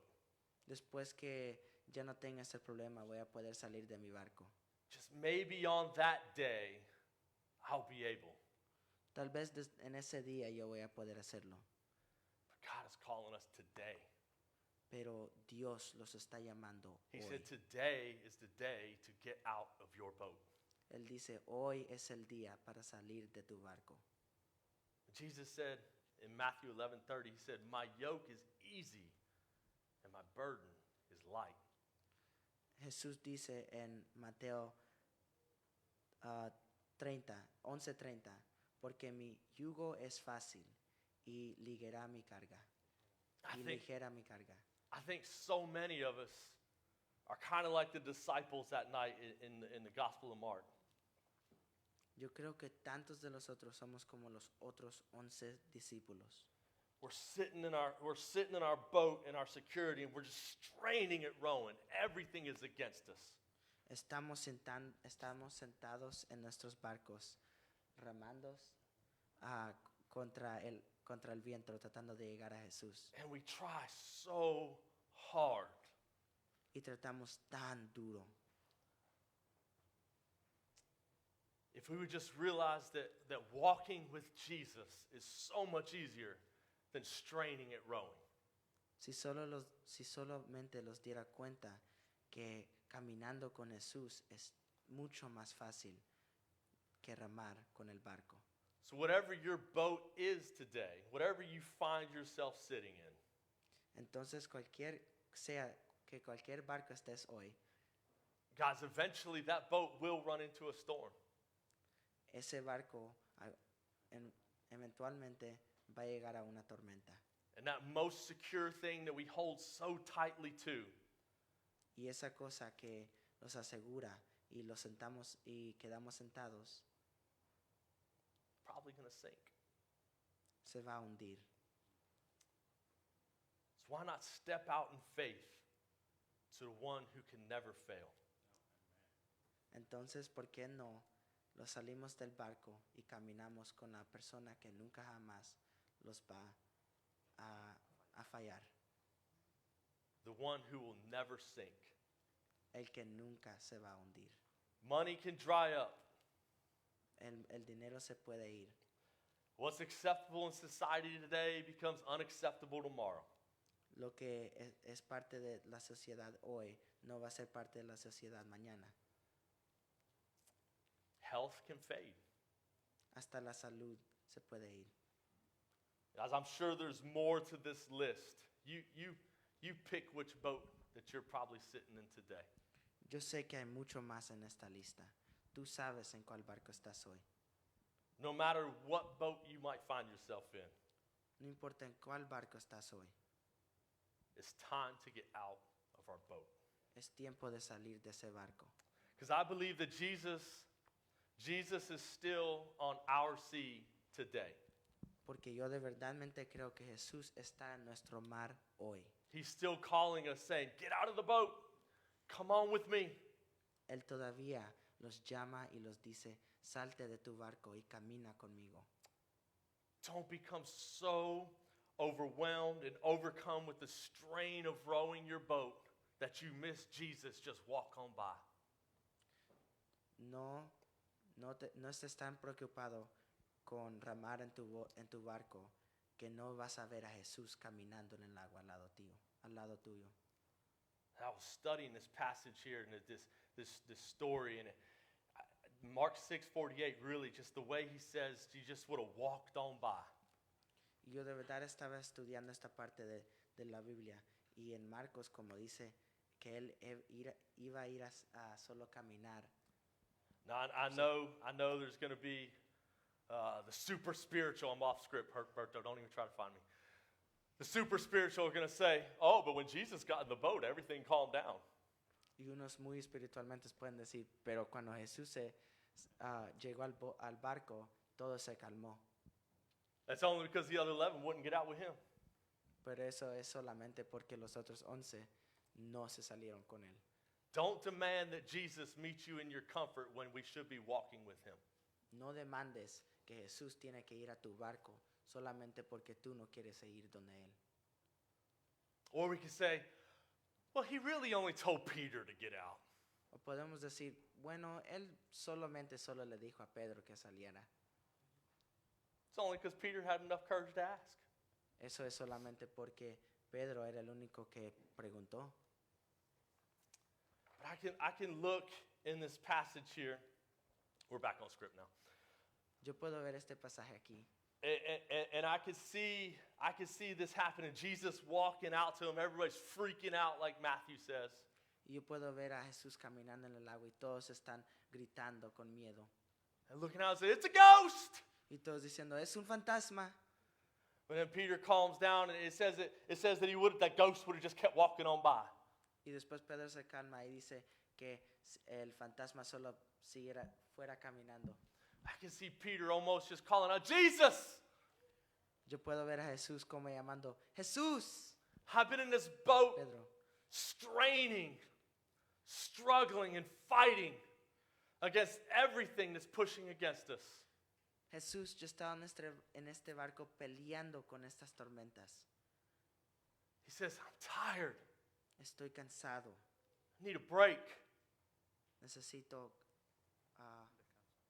Speaker 2: Después que ya no tenga ese problema, voy a poder salir de mi barco.
Speaker 1: Just maybe on that day, I'll be able.
Speaker 2: Tal vez en ese día yo voy a poder hacerlo.
Speaker 1: But God is calling us today.
Speaker 2: Pero Dios los está llamando
Speaker 1: He
Speaker 2: hoy.
Speaker 1: said today is the day to get out of your boat.
Speaker 2: Él dice, hoy es el día para salir de tu barco.
Speaker 1: Jesus said in Matthew 11:30, he said, my yoke is easy and my burden is light.
Speaker 2: Jesús dice en Mateo 11:30, porque mi yugo es fácil y ligera mi carga. Ligera mi carga.
Speaker 1: I think so many of us are kind of like the disciples that night in the Gospel of Mark.
Speaker 2: Yo creo que tantos de nosotros somos como los otros 11 discípulos.
Speaker 1: We're sitting in our boat in our security and we're just straining at rowing. Everything is against us.
Speaker 2: Estamos sentados en nuestros barcos, ramando contra el viento, tratando de llegar a Jesús.
Speaker 1: And we try so hard.
Speaker 2: Y tratamos tan duro.
Speaker 1: If we would just realize that walking with Jesus is so much easier than straining at rowing.
Speaker 2: Si solamente los diera cuenta que caminando con Jesús es mucho más fácil que remar con el barco.
Speaker 1: So whatever your boat is today, whatever you find yourself sitting in,
Speaker 2: Entonces cualquier barco estés hoy,
Speaker 1: guys, eventually that boat will run into a storm.
Speaker 2: ese barco eventualmente va a llegar a una tormenta.
Speaker 1: And that most secure thing that we hold so tightly to
Speaker 2: Y esa cosa que nos asegura y los sentamos y quedamos sentados
Speaker 1: probably going to sink.
Speaker 2: se va a hundir.
Speaker 1: So why not step out in faith to the one who can never fail?
Speaker 2: Entonces, ¿por qué no los salimos del barco y caminamos con la persona que nunca jamás los va a fallar?
Speaker 1: The one who will never sink.
Speaker 2: El que nunca se va a hundir.
Speaker 1: Money can dry up.
Speaker 2: El dinero se puede ir.
Speaker 1: What's acceptable in society today becomes unacceptable tomorrow.
Speaker 2: Lo que es parte de la sociedad hoy no va a ser parte de la sociedad mañana.
Speaker 1: Health can fade.
Speaker 2: Hasta la salud se puede ir.
Speaker 1: Guys, I'm sure there's more to this list. You pick which boat that you're probably sitting in today.
Speaker 2: Yo sé que hay mucho más en esta lista. Tú sabes en cuál barco estás hoy.
Speaker 1: No matter what boat you might find yourself in,
Speaker 2: No importa en cuál barco estás hoy.
Speaker 1: it's time to get out of our boat.
Speaker 2: Es tiempo de salir de ese barco.
Speaker 1: Because I believe that Jesus is still on our sea today.
Speaker 2: Porque yo de verdadmente creo que Jesús está en nuestro mar hoy.
Speaker 1: He's still calling us saying, get out of the boat. Come on with me.
Speaker 2: Él todavía los llama y los dice, salte de tu barco y camina conmigo.
Speaker 1: Don't become so overwhelmed and overcome with the strain of rowing your boat that you miss Jesus just walk on by.
Speaker 2: No estés tan preocupado con remar en tu barco que no vas a ver a Jesús caminando en el agua al lado tuyo.
Speaker 1: I was studying this passage here and this story, and Mark 6:48, really just the way he says he just would have walked on by.
Speaker 2: Y yo de verdad estaba estudiando esta parte de la Biblia y en Marcos como dice que él iba a ir a solo caminar.
Speaker 1: Now I know there's going to be the super spiritual. I'm off script, Berto. Don't even try to find me. The super spiritual are going to say, "Oh, but when Jesus got in the boat, everything calmed down."
Speaker 2: Y unos muy espiritualmente pueden decir, pero cuando Jesús llegó al barco, todo se calmó.
Speaker 1: That's only because the other 11 wouldn't get out with him.
Speaker 2: Pero eso es solamente porque los otros 11 no se salieron con él.
Speaker 1: Don't demand that Jesus meet you in your comfort when we should be walking with him.
Speaker 2: No demandes que Jesús tiene que ir a tu barco solamente porque tú no quieres ir donde él.
Speaker 1: Or we can say, well, he really only told Peter to get out.
Speaker 2: O podemos decir, bueno, él solo le dijo a Pedro que saliera.
Speaker 1: It's only because Peter had enough courage to ask.
Speaker 2: Eso es solamente porque Pedro era el único que preguntó.
Speaker 1: But I can look in this passage here. We're back on script now.
Speaker 2: Yo puedo ver este pasaje aquí.
Speaker 1: And I could see this happening. Jesus walking out to him. Everybody's freaking out like Matthew says.
Speaker 2: Y yo puedo ver a Jesús caminando en el agua y todos están gritando con miedo.
Speaker 1: And looking out and saying, it's a ghost!
Speaker 2: Y todos diciendo, es un fantasma.
Speaker 1: But then Peter calms down and it says that that ghost would have just kept walking on by.
Speaker 2: Y después Pedro se calma y dice que el fantasma solo fuera caminando.
Speaker 1: I can see Peter almost just calling out, Jesus!
Speaker 2: Yo puedo ver a Jesús como llamando, Jesús.
Speaker 1: I've been in this boat
Speaker 2: Pedro,
Speaker 1: straining, struggling, and fighting against everything that's pushing against us.
Speaker 2: Jesús, yo estaba en este barco peleando con estas tormentas.
Speaker 1: He says, I'm tired.
Speaker 2: Estoy cansado.
Speaker 1: I need a break.
Speaker 2: Necesito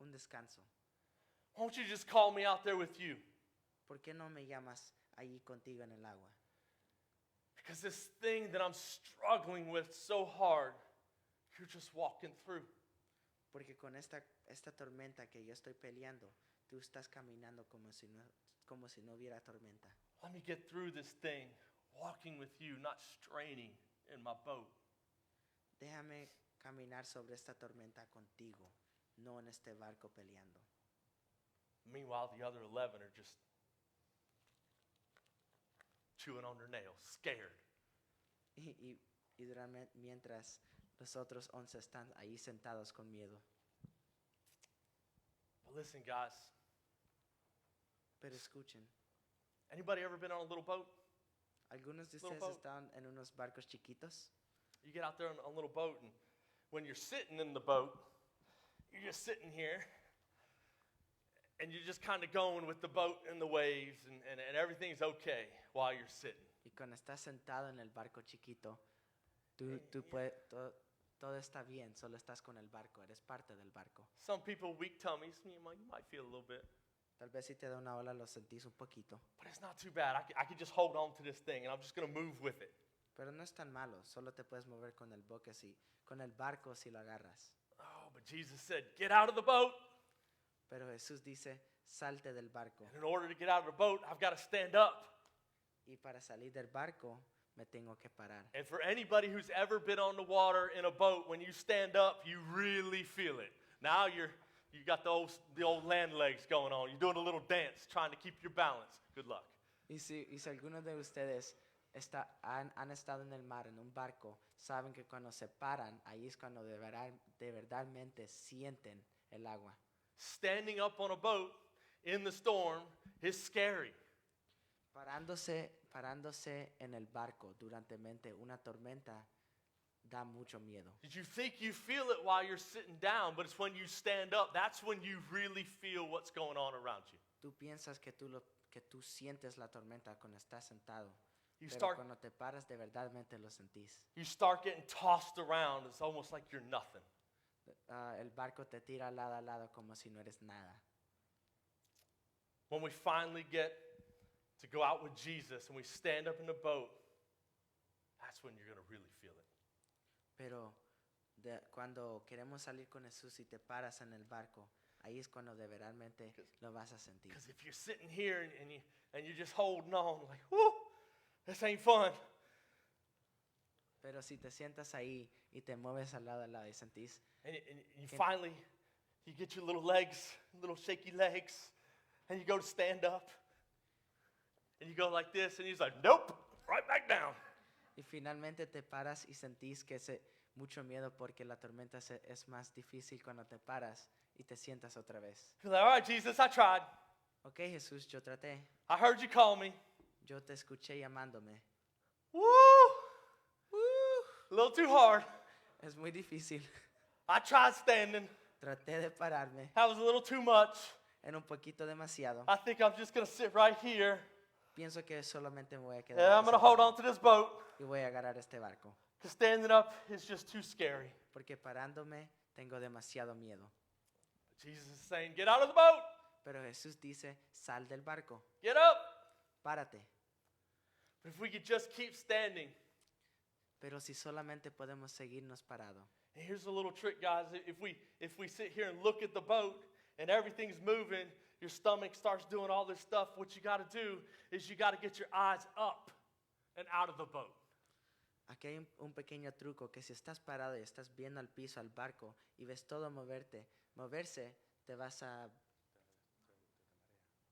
Speaker 2: un descanso.
Speaker 1: Why don't you just call me out there with you?
Speaker 2: ¿Por qué no me llamas allí contigo en el agua?
Speaker 1: Because this thing that I'm struggling with so hard, you're just walking through.
Speaker 2: Porque con esta tormenta que yo estoy peleando, tú estás caminando como si no hubiera tormenta.
Speaker 1: Let me get through this thing, walking with you, not straining in my boat.
Speaker 2: Déjame caminar sobre esta tormenta contigo, no en este barco peleando.
Speaker 1: Meanwhile, the other 11 are just chewing on their nails, scared.
Speaker 2: Mientras los otros 11 están ahí sentados con miedo.
Speaker 1: But listen, guys.
Speaker 2: Pero escuchen,
Speaker 1: Anybody ever been on a little boat?
Speaker 2: ¿algunos de
Speaker 1: Little
Speaker 2: ustedes
Speaker 1: boat.
Speaker 2: están en unos barcos chiquitos?
Speaker 1: You get out there on a little boat, and when you're sitting in the boat, you're just sitting here, and you're just kind of going with the boat and the waves, and everything's okay while you're sitting.
Speaker 2: Y cuando estás sentado en el barco chiquito, todo está bien, solo estás con el barco, eres parte del barco.
Speaker 1: Some people, weak tummies, you might feel a little bit.
Speaker 2: Tal vez si te da una ola lo sentís un poquito,
Speaker 1: But it's not too bad. I can just hold on to this thing, and I'm just going to move with it.
Speaker 2: pero no es tan malo, solo te puedes mover con el barco si lo agarras.
Speaker 1: Oh, but Jesus said, get out of the boat.
Speaker 2: Pero Jesús dice, salte del barco.
Speaker 1: And in order to get out of the boat, I've got to stand up.
Speaker 2: Y para salir del barco, me tengo que parar.
Speaker 1: And for anybody who's ever been on the water in a boat, when you stand up, you really feel it. Now you got the old land legs going on. You're doing a little dance, trying to keep your balance. Good luck.
Speaker 2: Y si algunos de ustedes han estado en el mar, en un barco, saben que cuando se paran, ahí es cuando de verdadmente sienten el agua.
Speaker 1: Standing up on a boat in the storm is scary.
Speaker 2: Parándose en el barco durante una tormenta da mucho miedo.
Speaker 1: Did you think you feel it while you're sitting down, but it's when you stand up, that's when you really feel what's going on around you.
Speaker 2: Tú piensas que tú sientes la tormenta cuando estás sentado,
Speaker 1: You
Speaker 2: pero
Speaker 1: start,
Speaker 2: cuando te paras de verdadmente lo sentís.
Speaker 1: you start getting tossed around. It's almost like you're nothing.
Speaker 2: El barco te tira lado a lado como si no eres nada.
Speaker 1: When we finally get to go out with Jesus and we stand up in the boat, that's when you're going to really feel it.
Speaker 2: Pero cuando queremos salir con Jesús y te paras en el barco, ahí es cuando de verdadmente lo vas a sentir.
Speaker 1: Because if you're sitting here and you're just holding on, like, whoo, this ain't fun.
Speaker 2: Pero si te sientas ahí y te mueves al lado y sentís,
Speaker 1: And you finally, you get your little legs, little shaky legs, and you go to stand up. And you go like this, and he's like, nope, right back down.
Speaker 2: y finalmente te paras y sentís que es mucho miedo porque la tormenta es más difícil cuando te paras y te sientas otra vez.
Speaker 1: You're like, all right, Jesus, I tried.
Speaker 2: Ok, Jesús, yo traté.
Speaker 1: I heard you call me.
Speaker 2: Yo te escuché llamándome.
Speaker 1: Woo! A little too hard.
Speaker 2: Es muy difícil.
Speaker 1: I tried standing.
Speaker 2: Traté de pararme.
Speaker 1: That was a little too much.
Speaker 2: Era un poquito demasiado.
Speaker 1: I think I'm just going to sit right here.
Speaker 2: Pienso que solamente me voy a
Speaker 1: And
Speaker 2: quedar
Speaker 1: I'm going to hold on to this boat.
Speaker 2: y voy a agarrar este barco.
Speaker 1: Because standing up is just too scary.
Speaker 2: Porque parándome tengo demasiado miedo.
Speaker 1: Jesus is saying, get out of the boat.
Speaker 2: Pero Jesús dice, sal del barco,
Speaker 1: Get up.
Speaker 2: párate.
Speaker 1: But if we could just keep standing.
Speaker 2: Pero si solamente podemos seguirnos parados.
Speaker 1: And here's a little trick, guys. If we sit here and look at the boat and everything's moving, your stomach starts doing all this stuff, what you got to do is you got to get your eyes up and out of the boat.
Speaker 2: Aquí hay un pequeño truco, que si estás parado y estás viendo al piso, al barco, y ves todo moverse,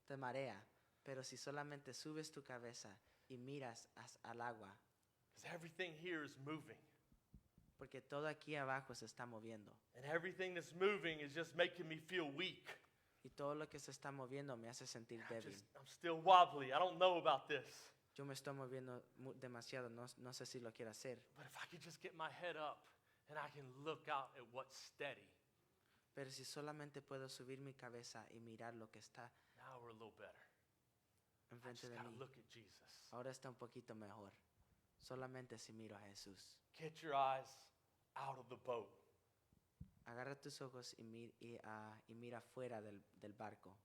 Speaker 2: te marea. Pero si solamente subes tu cabeza y miras al agua,
Speaker 1: Because everything here is moving.
Speaker 2: porque todo aquí abajo se está moviendo.
Speaker 1: And everything that's moving is just making me feel weak.
Speaker 2: Y todo lo que se está moviendo me hace sentir débil.
Speaker 1: I'm still wobbly. I don't know about this.
Speaker 2: Yo me estoy moviendo demasiado, no sé si lo quiero hacer.
Speaker 1: But if I could just get my head up and I can look out at what's steady,
Speaker 2: Pero si solamente puedo subir mi cabeza y mirar lo que está
Speaker 1: now we're a little better. I
Speaker 2: enfrente
Speaker 1: just
Speaker 2: de
Speaker 1: got to
Speaker 2: mí,
Speaker 1: look at Jesus.
Speaker 2: ahora está un poquito mejor. Solamente si miro a Jesús.
Speaker 1: Get your eyes out of the boat.
Speaker 2: Agarra tus ojos y mira fuera del barco.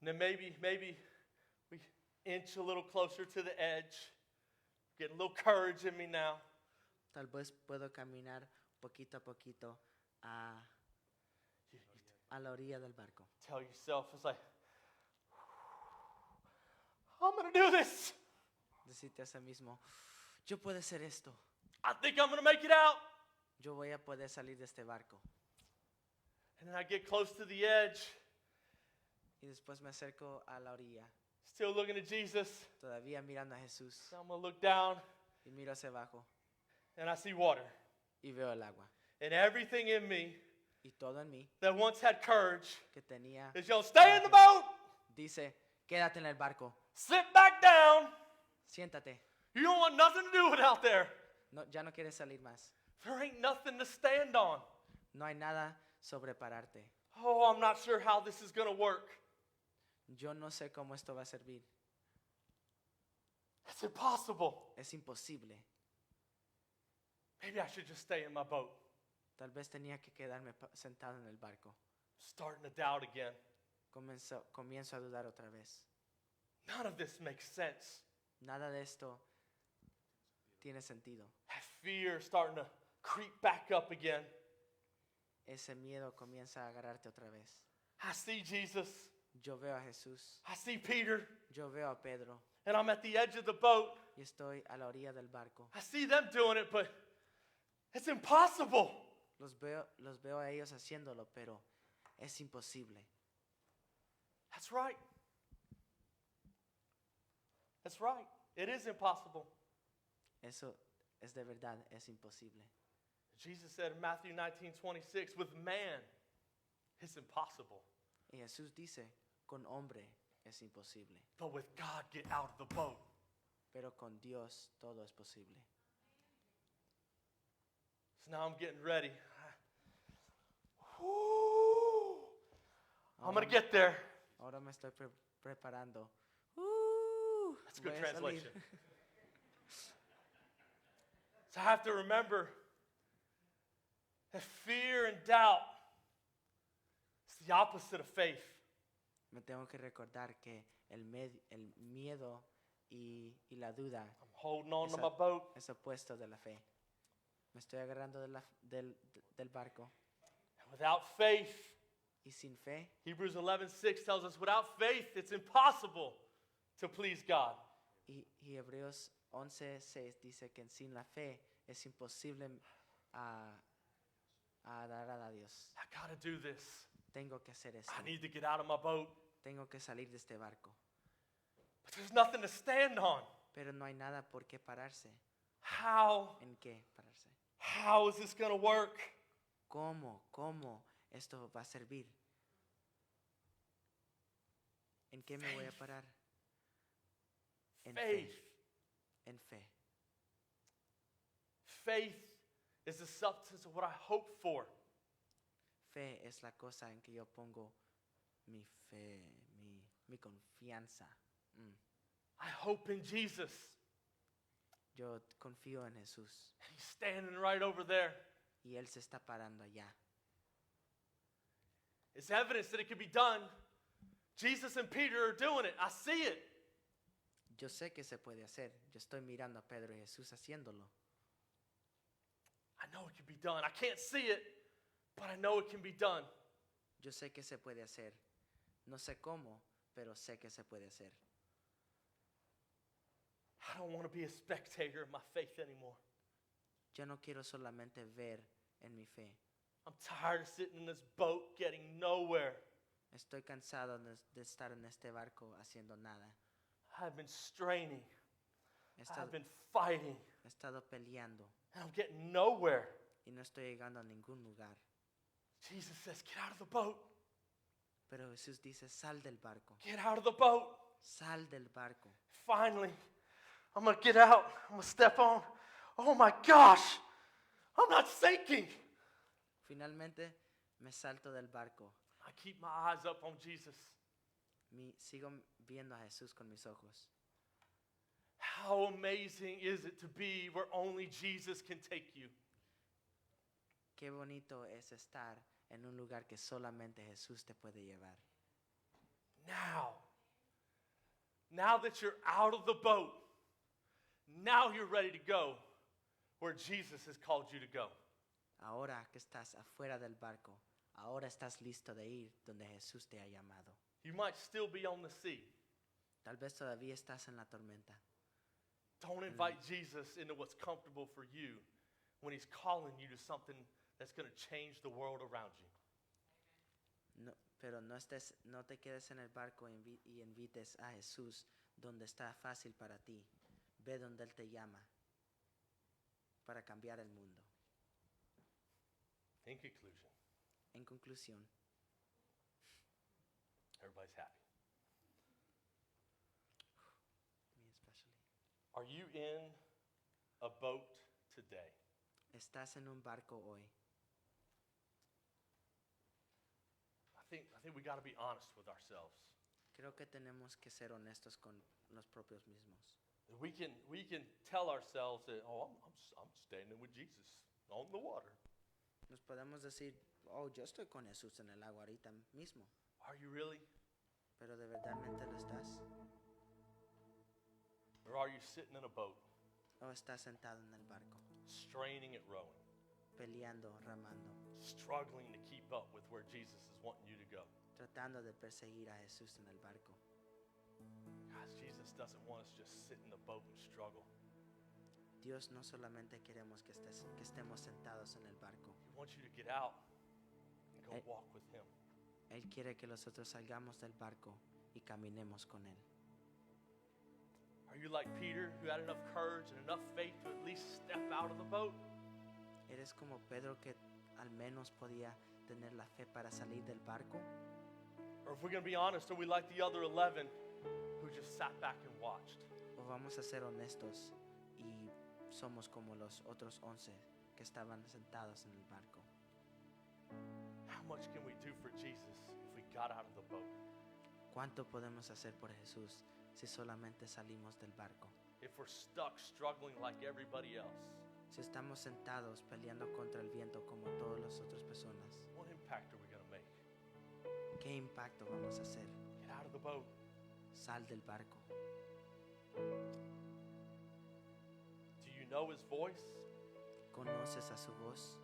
Speaker 1: And then maybe we inch a little closer to the edge. Get a little courage in me now.
Speaker 2: Tal vez puedo caminar poquito a poquito a la orilla del barco.
Speaker 1: Tell yourself, it's like, I'm going to do this.
Speaker 2: Decirte a sí mismo, yo puedo hacer esto.
Speaker 1: I think I'm going to make it out.
Speaker 2: Yo voy a poder salir de este barco.
Speaker 1: And then I get close to the edge,
Speaker 2: Y después me acerco a la orilla,
Speaker 1: still looking at Jesus.
Speaker 2: todavía mirando a Jesús.
Speaker 1: So I'm going to look down,
Speaker 2: Y miro hacia abajo
Speaker 1: and I see water.
Speaker 2: y veo el agua.
Speaker 1: And everything in me
Speaker 2: Y todo en mí
Speaker 1: that once had courage
Speaker 2: que tenía
Speaker 1: is yelling, stay in the boat,
Speaker 2: dice, quédate en el barco,
Speaker 1: sit back down.
Speaker 2: siéntate.
Speaker 1: You don't want nothing to do with it out there.
Speaker 2: No, ya no quieres salir más.
Speaker 1: There ain't nothing to stand on.
Speaker 2: No hay nada sobre pararte.
Speaker 1: Oh, I'm not sure how this is going to work.
Speaker 2: Yo no sé cómo esto va a servir.
Speaker 1: It's impossible.
Speaker 2: Es imposible.
Speaker 1: Maybe I should just stay in my boat.
Speaker 2: Tal vez tenía que quedarme sentado en el barco.
Speaker 1: Starting to doubt again.
Speaker 2: Comienzo a dudar otra vez.
Speaker 1: None of this makes sense.
Speaker 2: Nada de esto tiene sentido.
Speaker 1: That fear starting to creep back up again.
Speaker 2: Ese miedo comienza a agarrarte otra vez.
Speaker 1: I see Jesus.
Speaker 2: Yo veo a Jesús.
Speaker 1: I see Peter.
Speaker 2: Yo veo a Pedro.
Speaker 1: And I'm at the edge of the boat.
Speaker 2: Y estoy a la orilla del barco.
Speaker 1: I see them doing it, but it's impossible.
Speaker 2: Los veo a ellos haciéndolo, pero es imposible.
Speaker 1: That's right. That's right. It is impossible.
Speaker 2: Eso es de verdad, es imposible.
Speaker 1: Jesus said in Matthew 19:26, with man, it's impossible.
Speaker 2: Y Jesús dice, con hombre es imposible,
Speaker 1: But with God, get out of the boat.
Speaker 2: pero con Dios todo es posible.
Speaker 1: So now I'm getting ready. Woo! I'm going to get there.
Speaker 2: Ahora me estoy preparando.
Speaker 1: That's a good
Speaker 2: Voy a salir.
Speaker 1: translation. So I have to remember that fear and doubt is the opposite of faith.
Speaker 2: Me tengo que recordar que el miedo y la duda
Speaker 1: I'm holding on to
Speaker 2: Esa-
Speaker 1: my boat.
Speaker 2: es opuesto de la fe. Me estoy agarrando del barco.
Speaker 1: And without faith,
Speaker 2: Y sin fe,
Speaker 1: Hebrews 11:6 tells us, without faith, it's impossible to please God.
Speaker 2: y Hebreos 11:6 dice que sin la fe es imposible agradar a Dios.
Speaker 1: I got to do this.
Speaker 2: Tengo que hacer eso.
Speaker 1: I need to get out of my boat.
Speaker 2: Tengo que salir de este barco.
Speaker 1: But there's nothing to stand on.
Speaker 2: Pero no hay nada por qué pararse.
Speaker 1: How
Speaker 2: ¿En qué pararse?
Speaker 1: is this going to work?
Speaker 2: ¿Cómo esto va a servir? ¿En qué me voy a parar? En
Speaker 1: Faith.
Speaker 2: fe. En fe.
Speaker 1: Faith is the substance of what I hope for.
Speaker 2: Fe es la cosa en que yo pongo mi fe, mi confianza.
Speaker 1: I hope in Jesus.
Speaker 2: Yo confío en Jesús
Speaker 1: He's standing right over there.
Speaker 2: y Él se está parando allá.
Speaker 1: It's evidence that it can be done. Jesus and Peter are doing it. I see it.
Speaker 2: Yo sé que se puede hacer. Yo estoy mirando a Pedro y Jesús haciéndolo.
Speaker 1: I know it can be done. I can't see it, but I know it can be done.
Speaker 2: Yo sé que se puede hacer. No sé cómo, pero sé que se puede hacer.
Speaker 1: I don't want to be a spectator of my faith anymore.
Speaker 2: Yo no quiero solamente ver en mi fe.
Speaker 1: I'm tired of sitting in this boat getting nowhere.
Speaker 2: Estoy cansado de estar en este barco haciendo nada.
Speaker 1: I've been straining.
Speaker 2: He estado,
Speaker 1: I've been fighting.
Speaker 2: he estado peleando
Speaker 1: And I'm getting nowhere.
Speaker 2: y no estoy llegando a ningún lugar.
Speaker 1: Jesus says, get out of the boat.
Speaker 2: Pero Jesús dice, sal del barco.
Speaker 1: Get out of the boat.
Speaker 2: Sal del barco.
Speaker 1: Finally, I'm going to get out. I'm going to step on. Oh my gosh. I'm not sinking.
Speaker 2: Finalmente me salto del barco.
Speaker 1: I keep my eyes up on Jesus.
Speaker 2: Sigo viendo a Jesús con mis ojos.
Speaker 1: How amazing is it to be where only Jesus can take you?
Speaker 2: Qué bonito es estar en un lugar que solamente Jesús te puede llevar.
Speaker 1: Now that you're out of the boat, now you're ready to go where Jesus has called you to go.
Speaker 2: Ahora que estás afuera del barco, ahora estás listo de ir donde Jesús te ha llamado.
Speaker 1: You might still be on the sea.
Speaker 2: Tal vez todavía estás en la tormenta.
Speaker 1: Don't invite Jesus into what's comfortable for you when he's calling you to something that's going to change the world around you.
Speaker 2: No, pero no te quedes en el barco y invites a Jesús donde está fácil para ti. Ve donde Él te llama para cambiar el mundo.
Speaker 1: In conclusion,
Speaker 2: En conclusión,
Speaker 1: everybody's happy.
Speaker 2: me especially.
Speaker 1: Are you in a boat today?
Speaker 2: ¿Estás en un barco hoy?
Speaker 1: I think we got to be honest with ourselves.
Speaker 2: Creo que tenemos que ser honestos con los propios mismos.
Speaker 1: We can tell ourselves that, oh, I'm standing with Jesus on the water.
Speaker 2: Nos podemos decir, oh, yo estoy con Jesús en el agua ahorita mismo.
Speaker 1: Are you really?
Speaker 2: Pero ¿de verdadmente lo estás?
Speaker 1: Or are you sitting in a boat,
Speaker 2: ¿O estás sentado en el barco,
Speaker 1: straining at rowing,
Speaker 2: peleando, ramando,
Speaker 1: struggling to keep up with where Jesus is wanting you to go?
Speaker 2: tratando de perseguir a Jesús en el barco?
Speaker 1: Guys, Jesus doesn't want us just sit in the boat and struggle.
Speaker 2: Dios no solamente queremos que estemos sentados en el barco.
Speaker 1: He wants you to get out and go
Speaker 2: Eh.
Speaker 1: walk with him.
Speaker 2: Él quiere que nosotros salgamos del barco y caminemos con Él.
Speaker 1: Are you like Peter, who had enough courage and enough faith to at least step out of the boat?
Speaker 2: ¿Eres como Pedro que al menos podía tener la fe para salir del barco?
Speaker 1: Or if we're going to be honest, are we like the other 11 who just sat back and watched?
Speaker 2: ¿O vamos a ser honestos y somos como los otros 11 que estaban sentados en el barco?
Speaker 1: How much can we do for Jesus if we got out of the boat?
Speaker 2: ¿Cuánto podemos hacer por Jesús si solamente salimos del barco?
Speaker 1: If we're stuck struggling like everybody else,
Speaker 2: Si estamos sentados peleando contra el viento como todas las otras personas,
Speaker 1: what impact are we going to make?
Speaker 2: ¿qué impacto vamos a hacer?
Speaker 1: Get out of the boat.
Speaker 2: Sal del barco.
Speaker 1: Do you know his voice?
Speaker 2: ¿Conoces a su voz?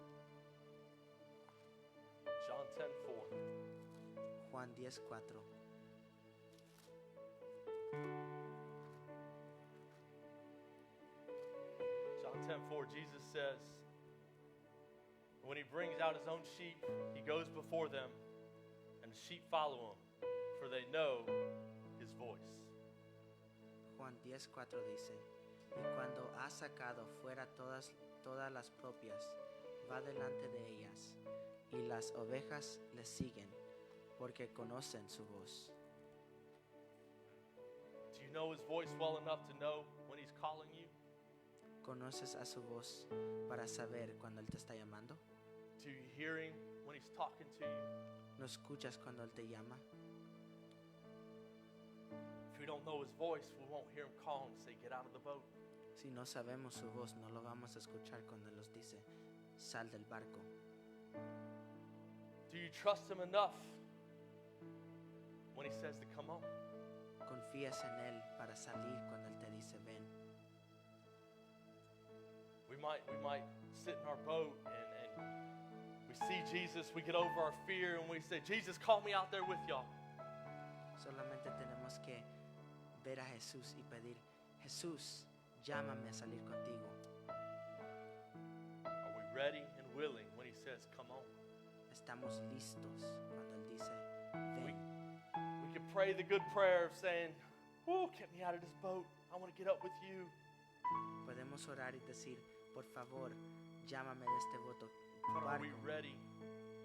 Speaker 1: John 10:4.
Speaker 2: Juan 10:4.
Speaker 1: John 10:4, Jesus says, when he brings out his own sheep, he goes before them, and the sheep follow him, for they know his voice.
Speaker 2: Juan 10:4 dice, y cuando ha sacado fuera todas las propias, va delante de ellas, y las ovejas le siguen, porque conocen su voz.
Speaker 1: Do you know his voice well enough to know when he's calling you?
Speaker 2: ¿Conoces a su voz para saber cuando Él te está llamando?
Speaker 1: Do you hear him when he's talking to you?
Speaker 2: ¿No escuchas cuando Él te llama?
Speaker 1: If we don't know his voice, we won't hear him call and say, get out of the boat.
Speaker 2: Si no sabemos su voz, no lo vamos a escuchar cuando Él nos dice, sal del barco.
Speaker 1: Do you trust him enough when he says to come on?
Speaker 2: ¿Confías en Él para salir cuando Él te dice, ven?
Speaker 1: We might sit in our boat and we see Jesus, we get over our fear and we say, Jesus, call me out there with y'all.
Speaker 2: Solamente tenemos que ver a Jesús y pedir, Jesús, llámame a salir contigo.
Speaker 1: Are we ready and willing when he says, come on?
Speaker 2: Estamos listos cuando Él dice,
Speaker 1: We
Speaker 2: ven.
Speaker 1: can pray the good prayer of saying, whoo, get me out of this boat. I want to get up with you.
Speaker 2: Podemos orar y decir, por favor, llámame de este
Speaker 1: But are we
Speaker 2: barco.
Speaker 1: ready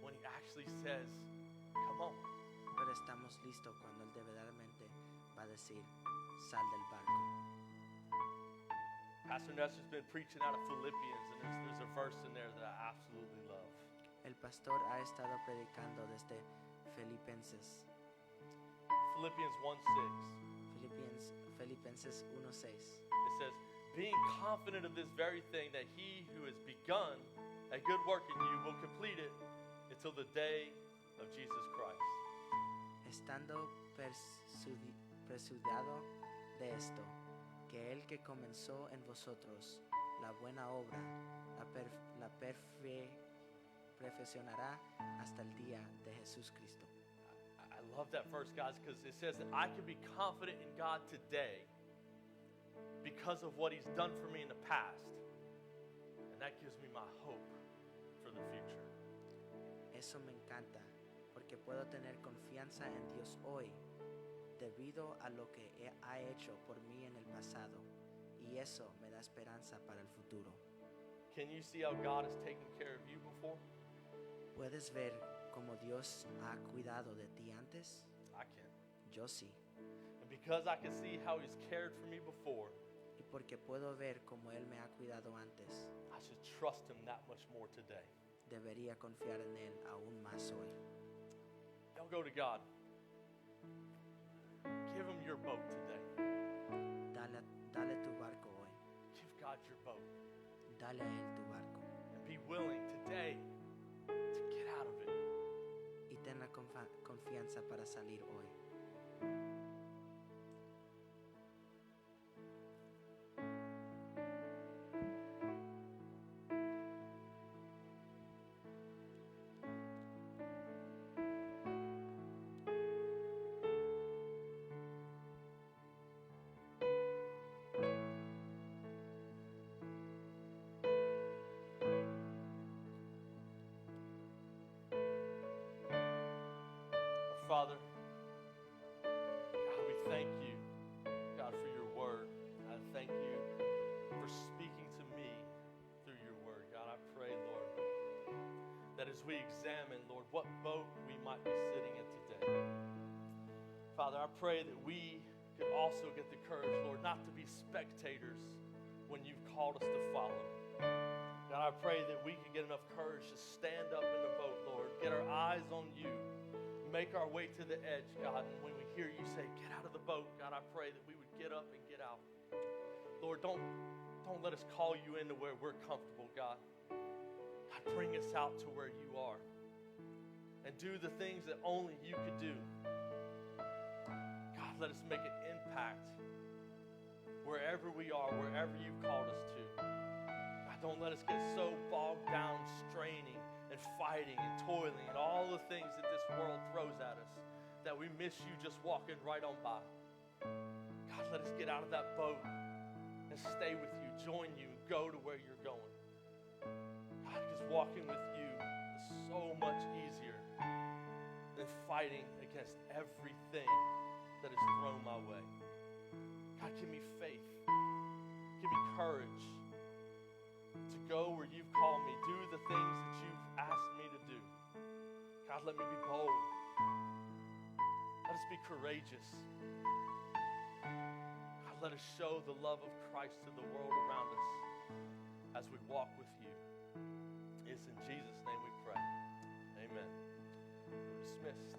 Speaker 1: when he actually says, come on?
Speaker 2: Pero estamos listos cuando Él de verdaderamente va a decir, sal del barco.
Speaker 1: Pastor Nestor's been preaching out of Philippians, and there's a verse in there that I absolutely love.
Speaker 2: El pastor ha estado predicando desde Filipenses
Speaker 1: Philippians 1:6.
Speaker 2: Filipenses 1:6.
Speaker 1: It says, being confident of this very thing, that he who has begun a good work in you will complete it until the day of Jesus Christ.
Speaker 2: Estando persuadido de esto, que el que comenzó en vosotros la buena obra, la perfeccionará hasta el día de Jesús Cristo.
Speaker 1: I love that verse, guys, because it says that I can be confident in God today because of what he's done for me in the past. And that gives me my hope for the future.
Speaker 2: Eso me encanta, porque puedo tener confianza en Dios hoy, debido a lo que ha hecho por mí en el pasado, y eso me da esperanza para el futuro.
Speaker 1: Can you see how God has taken care of you before?
Speaker 2: ¿Puedes ver cómo Dios ha cuidado de ti antes?
Speaker 1: I can.
Speaker 2: Yo sí.
Speaker 1: And because I can see how he's cared for me before,
Speaker 2: Y porque puedo ver cómo Él me ha cuidado antes,
Speaker 1: I should trust him that much more today.
Speaker 2: debería confiar en Él aún más hoy.
Speaker 1: Don't go to God. Give him your boat today.
Speaker 2: Dale tu barco hoy.
Speaker 1: Give God your boat.
Speaker 2: Dale a Él tu barco.
Speaker 1: And be willing today to get out of it.
Speaker 2: Y ten la confianza para salir hoy.
Speaker 1: as we examine, Lord, what boat we might be sitting in today. Father, I pray that we could also get the courage, Lord, not to be spectators when you've called us to follow. God, I pray that we could get enough courage to stand up in the boat, Lord, get our eyes on you, make our way to the edge, God, and when we hear you say, get out of the boat, God, I pray that we would get up and get out. Lord, don't let us call you into where we're comfortable, God. God, bring us out to where you are and do the things that only you could do. God, let us make an impact wherever we are, wherever you've called us to. God, don't let us get so bogged down straining and fighting and toiling and all the things that this world throws at us that we miss you just walking right on by. God, let us get out of that boat and stay with you, join you, and go to where you're going. God, because walking with you is so much easier than fighting against everything that is thrown my way. God, give me faith. Give me courage to go where you've called me, do the things that you've asked me to do. God, let me be bold. Let us be courageous. God, let us show the love of Christ to the world around us as we walk with you. It's in Jesus' name we pray. Amen. We're dismissed.